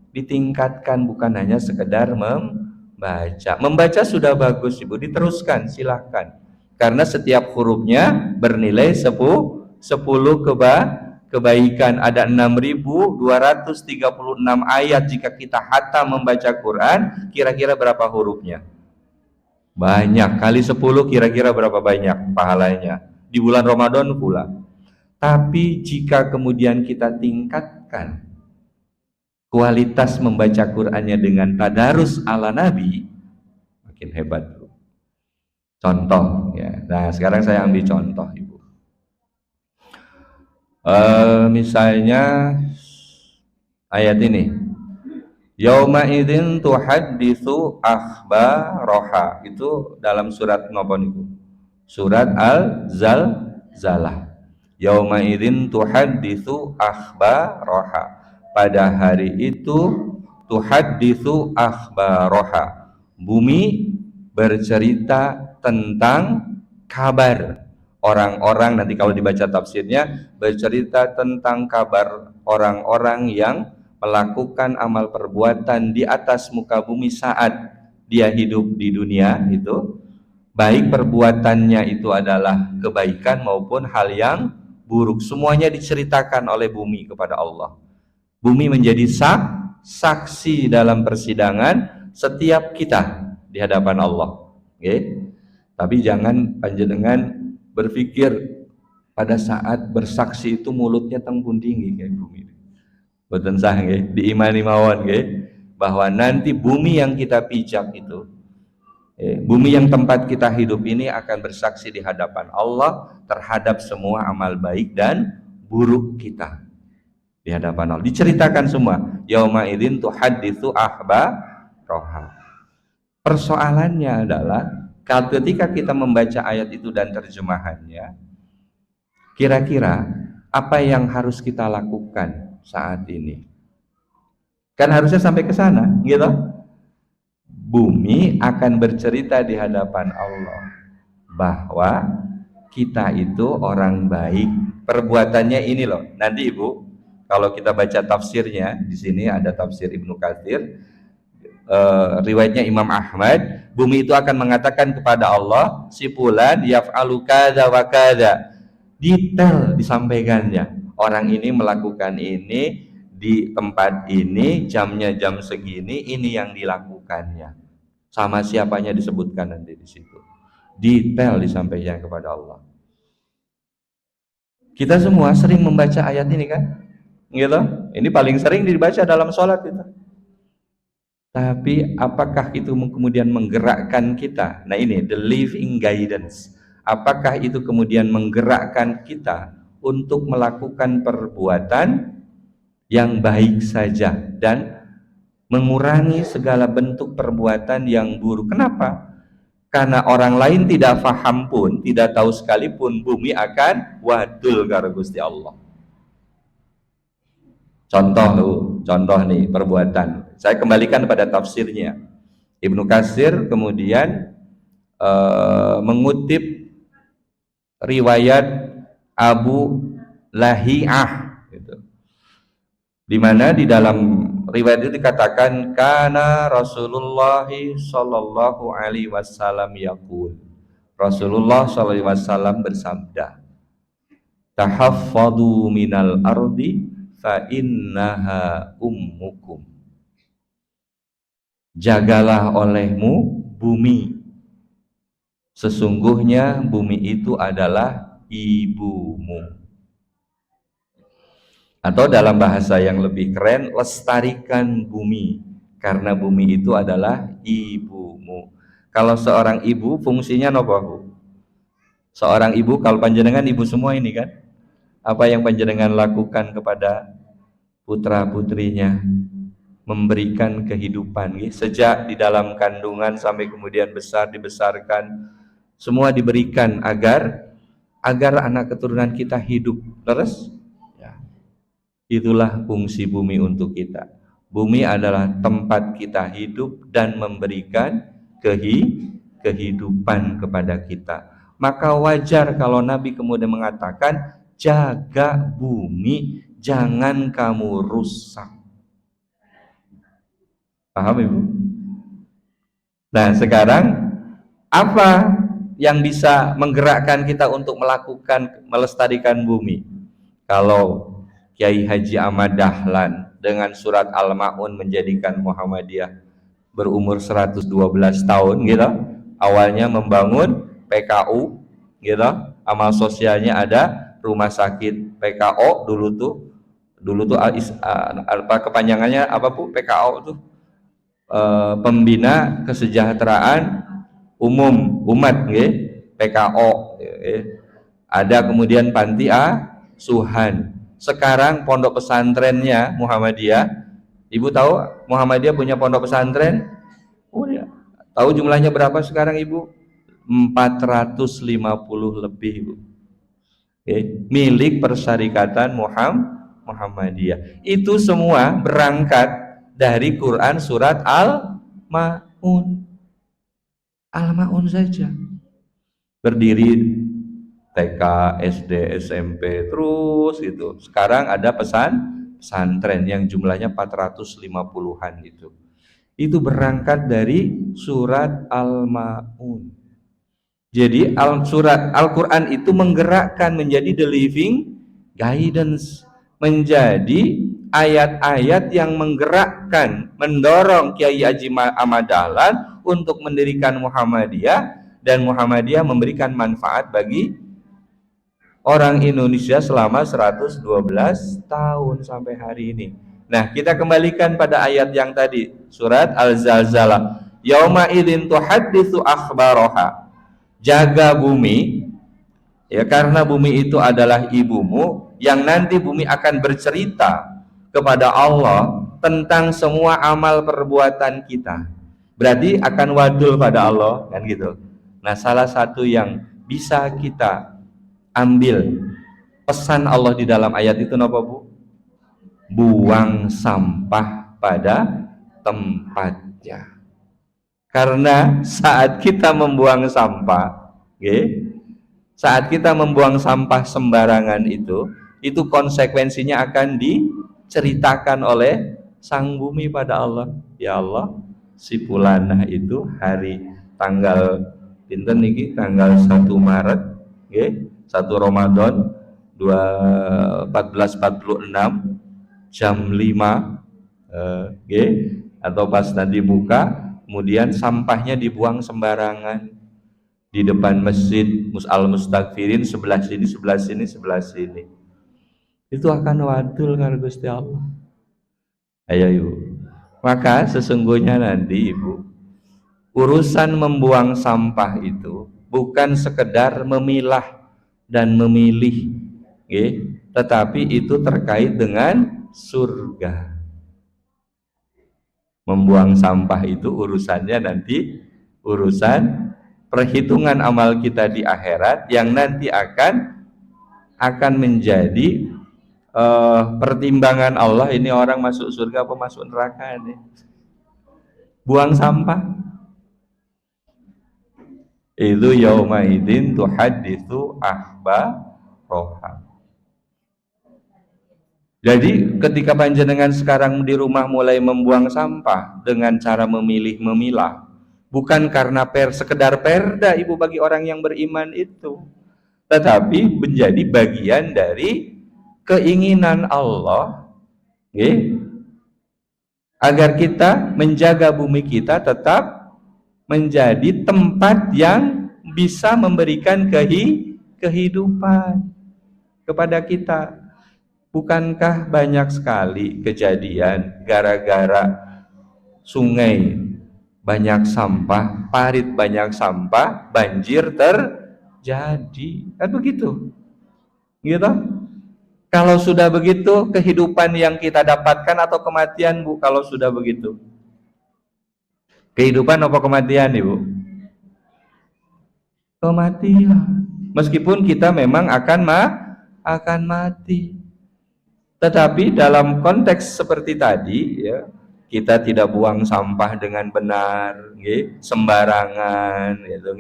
C: ditingkatkan, bukan hanya sekedar membaca. Membaca sudah bagus, Ibu, diteruskan silahkan. Karena setiap hurufnya bernilai 10 kebaikan. Ada 6.236 ayat. Jika kita hatam membaca Quran, kira-kira berapa hurufnya? Banyak. Kali 10 kira-kira berapa banyak pahalanya? Di bulan Ramadan pula. Tapi jika kemudian kita tingkatkan kualitas membaca Qur'annya dengan tadarus ala Nabi, makin hebat. Contoh ya. Nah, sekarang saya ambil contoh, Ibu. Misalnya ayat ini. Yauma idzin tuhadditsu akhbaraha. Itu dalam surat napa niku? Surat Al-Zalzalah. Yauma idzin tuhadditsu akhbaraha. Pada hari itu tuhadditsu akhbaraha. Bumi bercerita tentang kabar orang-orang, nanti kalau dibaca tafsirnya, bercerita tentang kabar orang-orang yang melakukan amal perbuatan di atas muka bumi saat dia hidup di dunia itu, baik perbuatannya itu adalah kebaikan maupun hal yang buruk, semuanya diceritakan oleh bumi kepada Allah. Bumi menjadi saksi dalam persidangan setiap kita di hadapan Allah. Tapi jangan panjenengan berpikir pada saat bersaksi itu mulutnya tembun tinggi kayak bumi. Boten sah diimani mawon bahwa nanti bumi yang kita pijak itu, bumi yang tempat kita hidup ini akan bersaksi di hadapan Allah terhadap semua amal baik dan buruk kita di hadapan Allah. Diceritakan semua. Yauma idzin tuhadditsu akhbaraha. Persoalannya adalah ketika kita membaca ayat itu dan terjemahannya, kira-kira apa yang harus kita lakukan saat ini? Kan harusnya sampai ke sana, gitu. Bumi akan bercerita di hadapan Allah bahwa kita itu orang baik. Perbuatannya ini loh. Nanti Ibu, kalau kita baca tafsirnya, di sini ada tafsir Ibnu Katsir, riwayatnya Imam Ahmad, bumi itu akan mengatakan kepada Allah, si fulan yaf'alu kadza wa kadza. Detail disampaikannya. Orang ini melakukan ini di tempat ini, jamnya jam segini, ini yang dilakukannya. Sama siapanya disebutkan nanti di situ. Detail disampaikan kepada Allah. Kita semua sering membaca ayat ini kan? Gitu? Ini paling sering dibaca dalam sholat kita. Tapi apakah itu kemudian menggerakkan kita? Nah ini the living guidance. Apakah itu kemudian menggerakkan kita untuk melakukan perbuatan yang baik saja dan mengurangi segala bentuk perbuatan yang buruk? Kenapa? karena orang lain tidak faham pun, tidak tahu sekalipun, bumi akan wadul karo Gusti Allah. Contoh nih perbuatan. Saya kembalikan pada tafsirnya. Ibnu Katsir kemudian mengutip riwayat Abu Lahiyah gitu. Di mana di dalam riwayat itu dikatakan kana Rasulullah sallallahu alaihi wasallam yaqul. Rasulullah sallallahu alaihi wasallam bersabda, tahaffadu minal ardi fa innaha ummukum. Jagalah olehmu bumi, sesungguhnya bumi itu adalah ibumu. Atau dalam bahasa yang lebih keren, lestarikan bumi, karena bumi itu adalah ibumu. Kalau seorang ibu fungsinya apa, Bu? Seorang ibu, kalau panjenengan ibu semua ini kan, apa yang panjenengan lakukan kepada putra putrinya? Memberikan kehidupan, sejak di dalam kandungan sampai kemudian besar, dibesarkan, semua diberikan agar anak keturunan kita hidup terus. Itulah fungsi bumi untuk kita. Bumi adalah tempat kita hidup dan memberikan kehidupan kepada kita. Maka wajar kalau Nabi kemudian mengatakan, jaga bumi, jangan kamu rusak. Paham Ibu? Nah sekarang apa yang bisa menggerakkan kita untuk melestarikan bumi? Kalau Kiai Haji Ahmad Dahlan dengan surat Al-Ma'un menjadikan Muhammadiyah berumur 112 tahun gitu. Awalnya membangun PKU gitu. Amal sosialnya ada rumah sakit PKO dulu tuh apa kepanjangannya apa Bu? PKO tuh pembina kesejahteraan umum umat nggih, PKO ada kemudian panti asuhan. Sekarang pondok pesantrennya Muhammadiyah, Ibu tahu Muhammadiyah punya pondok pesantren? Oh ya. Tahu jumlahnya berapa sekarang Ibu? 450 lebih Ibu. Milik Persyarikatan Muhammadiyah. Itu semua berangkat dari Quran surat Al-Ma'un. Al-Ma'un saja. Berdiri TK, SD, SMP, terus gitu. Sekarang ada pesantren yang jumlahnya 450-an gitu. Itu berangkat dari surat Al-Ma'un. Jadi surat Al-Quran itu menggerakkan menjadi the living guidance, menjadi ayat-ayat yang menggerakkan, mendorong Kiai Haji Ahmad Dahlan untuk mendirikan Muhammadiyah, dan Muhammadiyah memberikan manfaat bagi orang Indonesia selama 112 tahun sampai hari ini. Nah, kita kembalikan pada ayat yang tadi, surat Al-Zalzalah. Yauma idzin tuhadditsu akhbaraha. Jaga bumi, ya, karena bumi itu adalah ibumu, yang nanti bumi akan bercerita kepada Allah tentang semua amal perbuatan kita. Berarti akan wadul pada Allah, kan gitu. Nah, salah satu yang bisa kita ambil pesan Allah di dalam ayat itu apa Bu? Buang sampah pada tempatnya. Karena saat kita membuang sampah, saat kita membuang sampah sembarangan itu konsekuensinya akan diceritakan oleh sang bumi pada Allah. Ya Allah, si fulanah itu hari tanggal pinten niki tanggal 1 Maret, 1 Ramadan 1446 jam 5 atau pas nanti buka, kemudian sampahnya dibuang sembarangan di depan masjid Al-Mustaghfirin, sebelah sini, sebelah sini, sebelah sini. Itu akan wadul karo Gusti Allah. Ayo Ibu. Maka sesungguhnya nanti Ibu, urusan membuang sampah itu bukan sekedar memilah dan memilih, tetapi itu terkait dengan surga. Membuang sampah itu urusannya nanti urusan perhitungan amal kita di akhirat yang nanti akan menjadi pertimbangan Allah, ini orang masuk surga apa masuk neraka ini. Buang sampah itu yaumaidin tuhaditsu akhbaraha. Jadi ketika panjenengan sekarang di rumah mulai membuang sampah dengan cara memilah, bukan karena sekedar perda ibu bagi orang yang beriman itu, tetapi menjadi bagian dari keinginan Allah, agar kita menjaga bumi kita tetap menjadi tempat yang bisa memberikan kehidupan kepada kita. Bukankah banyak sekali kejadian gara-gara sungai banyak sampah, parit banyak sampah, banjir terjadi? Kan begitu? Gitu? Kalau sudah begitu, kehidupan yang kita dapatkan atau kematian, Bu, kalau sudah begitu? Kehidupan apa kematian, Ibu? Kematian. Meskipun kita memang akan mati. Tetapi dalam konteks seperti tadi, ya, kita tidak buang sampah dengan benar, sembarangan, gitu,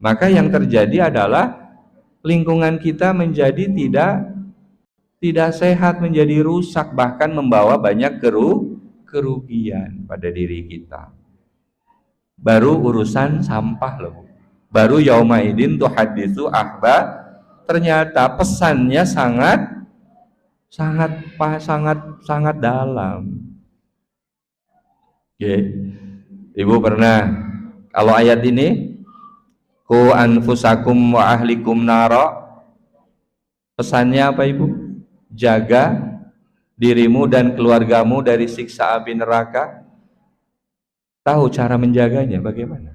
C: maka yang terjadi adalah lingkungan kita menjadi tidak sehat, menjadi rusak, bahkan membawa banyak kerugian pada diri kita. Baru urusan sampah loh, baru yaumaidin tuhaditsu akhbar, ternyata pesannya sangat dalam. Ibu pernah, kalau ayat ini ku anfusakum wa ahlikum nara, pesannya apa Ibu? Jaga dirimu dan keluargamu dari siksa api neraka. Tahu cara menjaganya bagaimana?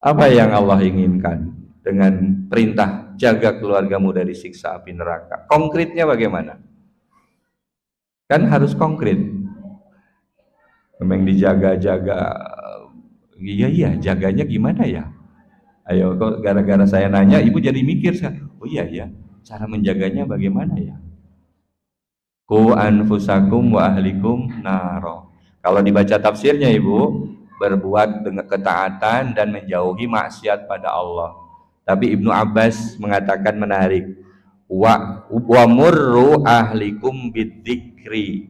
C: Apa yang Allah inginkan dengan perintah jaga keluargamu dari siksa api neraka? Konkretnya bagaimana? Kan harus konkret. Memang dijaga-jaga. Iya, jaganya gimana ya? Ayo, kok gara-gara saya nanya, Ibu jadi mikir kan? Oh iya, cara menjaganya bagaimana ya? Ku anfusakum wa ahlikum naro. Kalau dibaca tafsirnya Ibu, berbuat dengan ketaatan dan menjauhi maksiat pada Allah. Tapi Ibnu Abbas mengatakan menarik, wa murru ahlikum bidzikri,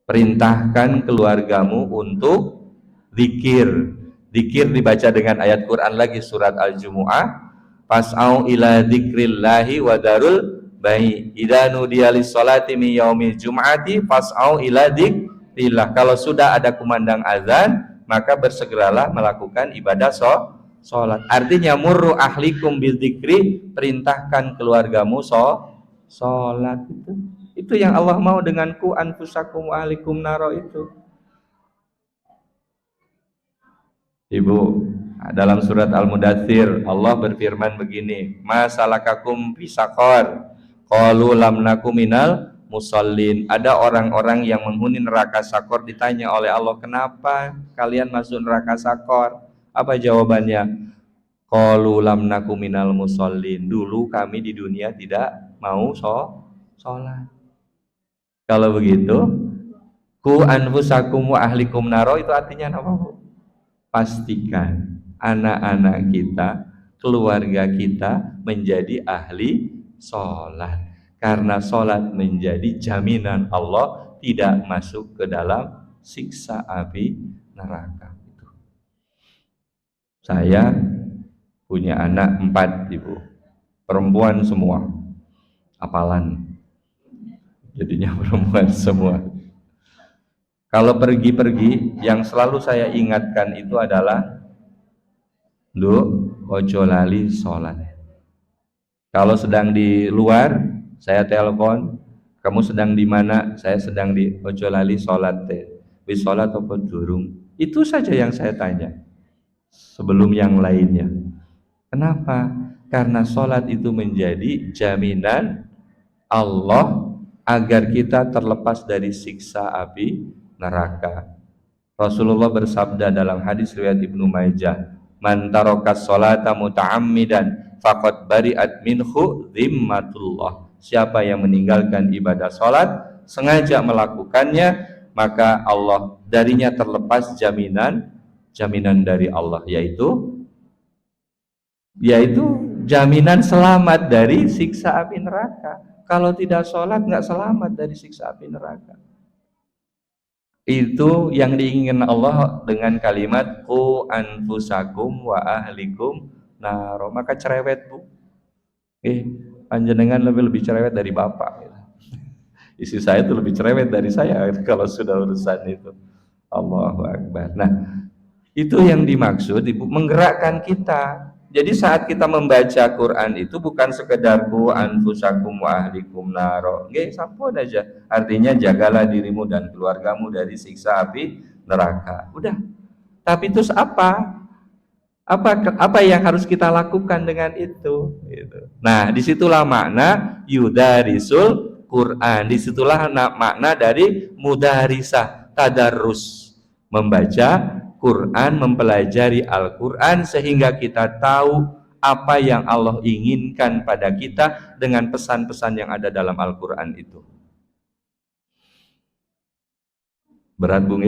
C: perintahkan keluargamu untuk zikir. Zikir dibaca dengan ayat Quran lagi, surat Al-Jumu'ah, fas'au ila dzikrillahi wa darul bai, idza nudiya lis-sholati min yaumil jum'ati fas'au ila dzikrillah. Kalau sudah ada kumandang azan, maka bersegeralah melakukan ibadah sholat. Artinya murru ahlikum bidzikri, perintahkan keluargamu sholat. Itu yang Allah mau dengan ku anfusakum wa ahlikum naro itu. Ibu, dalam surat Al-Mudaththir Allah berfirman begini, ma salakakum fi saqar qalu lam nakum minal musallin. Ada orang-orang yang menghuni neraka sakor, ditanya oleh Allah, kenapa kalian masuk neraka sakor? Apa jawabannya? Qalu lam nakum minal musallin, dulu kami di dunia tidak mau sholat. Kalau begitu, ku anfusakum wa ahlikum naro itu artinya apa, Bu? Pastikan anak-anak kita, keluarga kita menjadi ahli sholat, karena sholat menjadi jaminan Allah tidak masuk ke dalam siksa api neraka. Saya punya anak 4 Ibu, perempuan semua, apalan jadinya perempuan semua. Kalau pergi-pergi, yang selalu saya ingatkan itu adalah ojo lali sholat. Kalau sedang di luar, saya telepon, kamu sedang di mana? Saya sedang di ojo lali sholat teh. Wis sholat apa durung? Itu saja yang saya tanya sebelum yang lainnya. Kenapa? Karena sholat itu menjadi jaminan Allah agar kita terlepas dari siksa api neraka. Rasulullah bersabda dalam hadis riwayat Ibnu Majah, "Man taraka sholata muta'ammidan faqad bari'at minhu dhimmatullah." Siapa yang meninggalkan ibadah salat sengaja melakukannya, maka Allah darinya terlepas jaminan dari Allah, yaitu jaminan selamat dari siksa api neraka. Kalau tidak sholat nggak selamat dari siksa api neraka. Itu yang diinginkan Allah dengan kalimat qu anfusakum wa ahlikum naro. Maka cerewet, Bu. Panjenengan lebih cerewet dari bapak gitu. Istri saya itu lebih cerewet dari saya kalau sudah urusan itu. Allahu Akbar. Nah, itu yang dimaksud, Ibu, menggerakkan kita. Jadi saat kita membaca Quran itu bukan sekedar ku anfusakum wa ahlikum naro. Nggih, sampun aja. Artinya jagalah dirimu dan keluargamu dari siksa api neraka. Udah. Tapi terus apa? Apa yang harus kita lakukan dengan itu? Gitu. Nah, disitulah makna yudarisul Quran. Disitulah makna dari mudarisah, tadarrus, membaca Quran, mempelajari Al-Quran sehingga kita tahu apa yang Allah inginkan pada kita dengan pesan-pesan yang ada dalam Al-Quran itu. Berat, Bung,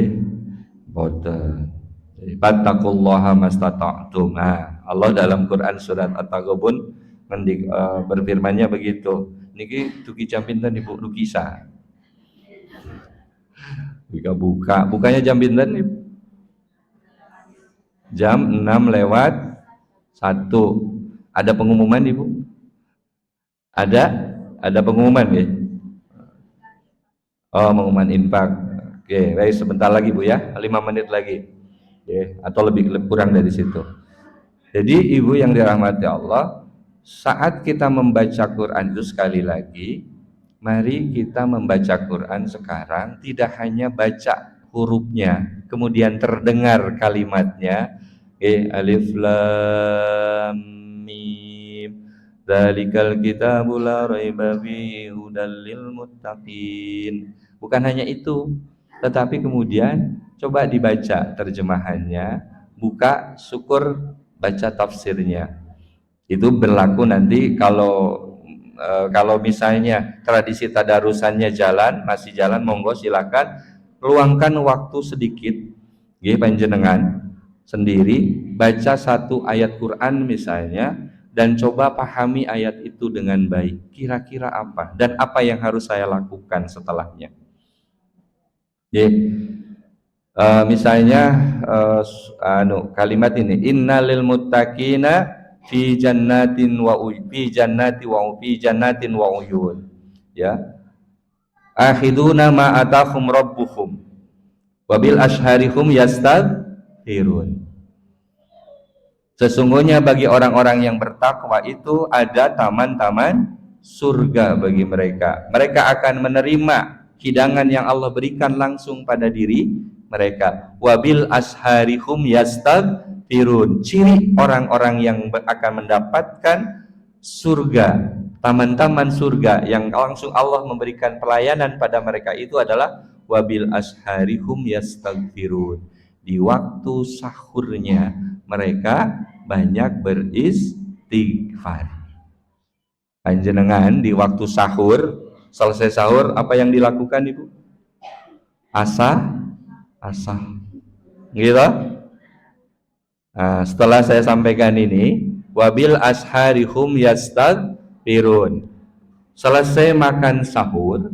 C: boten. Fattaqullaha mastata'tum. Allah dalam Quran surat At-Taghabun berfirmannya begitu. Niki dugi jam pinten Ibu Lukisa? Bukanya jam pinten Ibu? Jam 6:01. Ada pengumuman, Ibu? Ada pengumuman ya? Oh, pengumuman infak. Oke, baik, sebentar lagi Bu ya, 5 menit lagi. Oke, atau lebih kurang dari situ. Jadi Ibu yang dirahmati Allah, saat kita membaca Quran itu sekali lagi, mari kita membaca Quran sekarang tidak hanya baca hurufnya, kemudian terdengar kalimatnya, alif lam mim, dzalikal kitabul la raiba fihi hudal lil muttaqin. Bukan hanya itu, tetapi kemudian coba dibaca terjemahannya, buka syukur baca tafsirnya. Itu berlaku nanti kalau misalnya tradisi tadarusannya masih jalan, monggo silakan luangkan waktu sedikit, nggih panjenengan sendiri baca satu ayat Quran misalnya dan coba pahami ayat itu dengan baik. Kira-kira apa dan apa yang harus saya lakukan setelahnya? Misalnya kalimat ini, innalil muttaqina fi jannatin wa uyun. Ya. Akhiduna ma atahum rabbuhum wabil asharihum yastaghfirun. Sesungguhnya bagi orang-orang yang bertakwa itu ada taman-taman surga bagi mereka. Mereka akan menerima hidangan yang Allah berikan langsung pada diri mereka. Wabil asharihum yastaghfirun. Ciri orang-orang yang akan mendapatkan surga, taman-taman surga yang langsung Allah memberikan pelayanan pada mereka itu adalah wabil asharihum yastaghfirun. Di waktu sahurnya mereka banyak beristighfar. Panjenengan di waktu sahur, selesai sahur apa yang dilakukan Ibu? Asah. Gitu? Nah, setelah saya sampaikan ini, wabil asharihum yastaghfirun. Selesai makan sahur,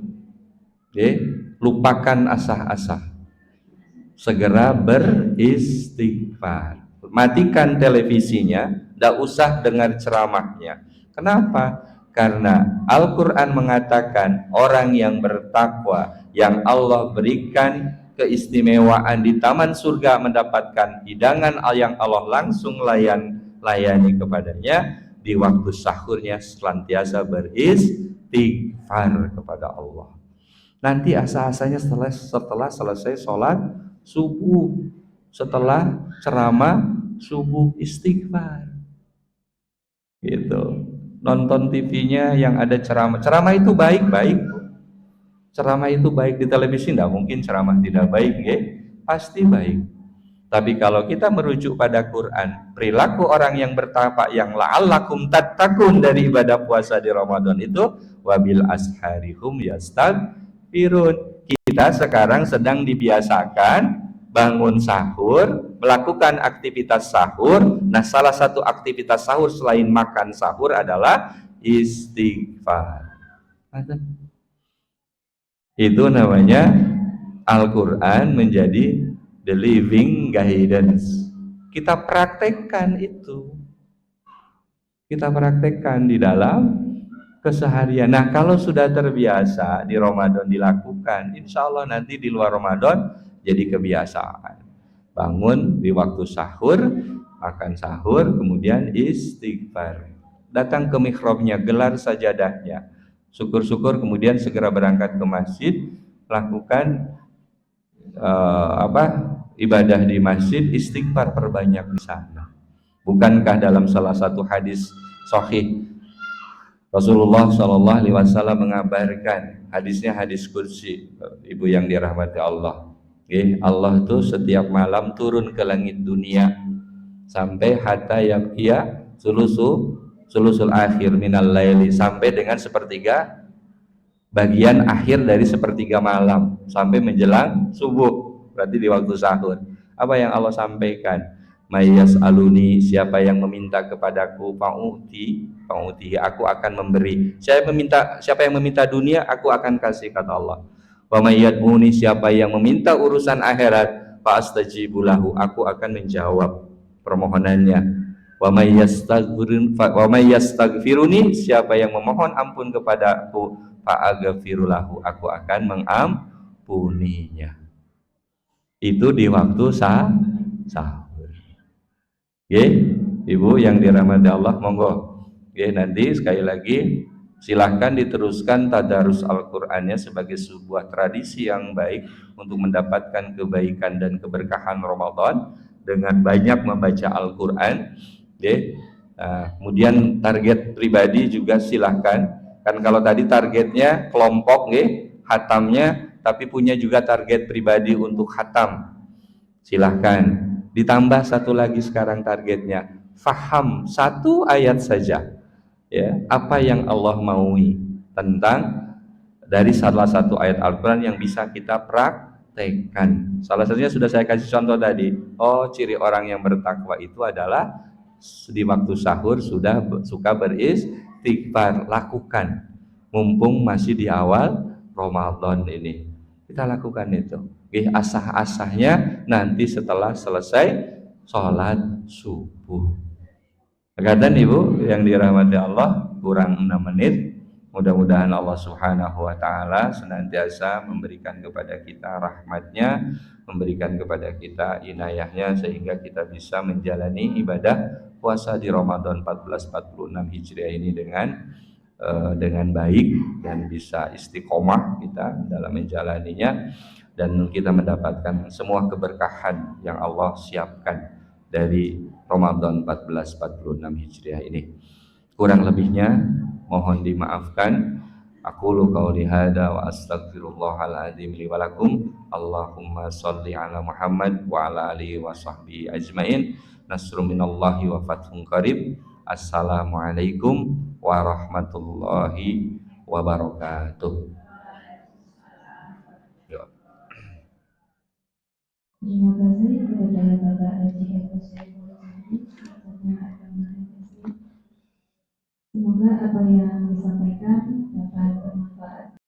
C: lupakan asah-asah. Segera beristighfar. Matikan televisinya, tidak usah dengar ceramahnya. Kenapa? Karena Al-Quran mengatakan orang yang bertakwa, yang Allah berikan keistimewaan di taman surga, mendapatkan hidangan yang Allah langsung layani kepadanya, di waktu sahurnya selantiasa beristighfar kepada Allah. Nanti asa-asanya setelah selesai sholat subuh, setelah ceramah subuh istighfar gitu. Nonton TV-nya yang ada ceramah itu baik-baik. Ceramah itu baik, di televisi tidak mungkin ceramah tidak baik, ya. pasti baik. Tapi kalau kita merujuk pada Quran, perilaku orang yang bertakwa yang la'allakum tattaqun dari ibadah puasa di Ramadan itu wabil asharihum yastaghfirun. Kita sekarang sedang dibiasakan bangun sahur, melakukan aktivitas sahur. Nah, salah satu aktivitas sahur selain makan sahur adalah istighfar. Itu namanya Al-Quran menjadi the living guidance. Kita praktekkan itu. Kita praktekkan di dalam keseharian. Nah, kalau sudah terbiasa di Ramadan dilakukan, insya Allah nanti di luar Ramadan jadi kebiasaan. Bangun di waktu sahur, makan sahur, kemudian istighfar. Datang ke mihrabnya, gelar sajadahnya. Syukur-syukur, kemudian segera berangkat ke masjid, lakukan ibadah di masjid, istighfar perbanyak di sana. Bukankah dalam salah satu hadis sahih Rasulullah Shallallahu Alaihi Wasallam mengabarkan, hadisnya hadis kursi, ibu yang dirahmati Allah. Allah tuh setiap malam turun ke langit dunia sampai hatta yabqiya sulusul akhir minal laili, sampai dengan sepertiga bagian akhir dari sepertiga malam sampai menjelang subuh, berarti di waktu sahur. Apa yang Allah sampaikan? Mayas aluni, siapa yang meminta kepadaku, fa'uti aku akan memberi. Siapa yang meminta dunia, aku akan kasih, kata Allah. Wa mayyad'uni, siapa yang meminta urusan akhirat, fa'astajibulahu, aku akan menjawab permohonannya. Wa mayyastaghfiruni, siapa yang memohon ampun kepadaku, fa'aghfirulahu, aku akan mengampuninya. Itu di waktu sahur. Ibu yang dirahmati Allah, monggo. Nanti sekali lagi silahkan diteruskan tadarus Al-Qur'annya sebagai sebuah tradisi yang baik untuk mendapatkan kebaikan dan keberkahan Ramadan dengan banyak membaca Al-Qur'an. Kemudian target pribadi juga silahkan. Kan kalau tadi targetnya kelompok hatamnya, tapi punya juga target pribadi untuk hatam. Silahkan. Ditambah satu lagi sekarang targetnya, faham satu ayat saja, apa yang Allah maui tentang dari salah satu ayat Al-Quran yang bisa kita praktekkan. Salah satunya sudah saya kasih contoh tadi. Ciri orang yang bertakwa itu adalah di waktu sahur sudah suka beristighfar. Lakukan, mumpung masih di awal Ramadan ini, kita lakukan itu. Asah-asahnya nanti setelah selesai sholat subuh. Kadang ibu yang dirahmati Allah, kurang 6 menit. Mudah-mudahan Allah Subhanahu wa Ta'ala senantiasa memberikan kepada kita rahmatnya, memberikan kepada kita inayahnya, sehingga kita bisa menjalani ibadah puasa di Ramadan 1446 Hijriah ini dengan baik, dan bisa istiqomah kita dalam menjalaninya, dan kita mendapatkan semua keberkahan yang Allah siapkan dari Ramadan 1446 Hijriah ini. Kurang lebihnya mohon dimaafkan. Aqulu qauli hadza wa astaghfirullahal azim li wa lakum. Allahumma shalli ala Muhammad wa ala alihi wa sahbihi ajmain. Nasrun minallahi wa fathun qarib. Assalamualaikum warahmatullahi wabarakatuh.
B: Terima kasih kepada Bapak Haji Hussein. Semoga apa yang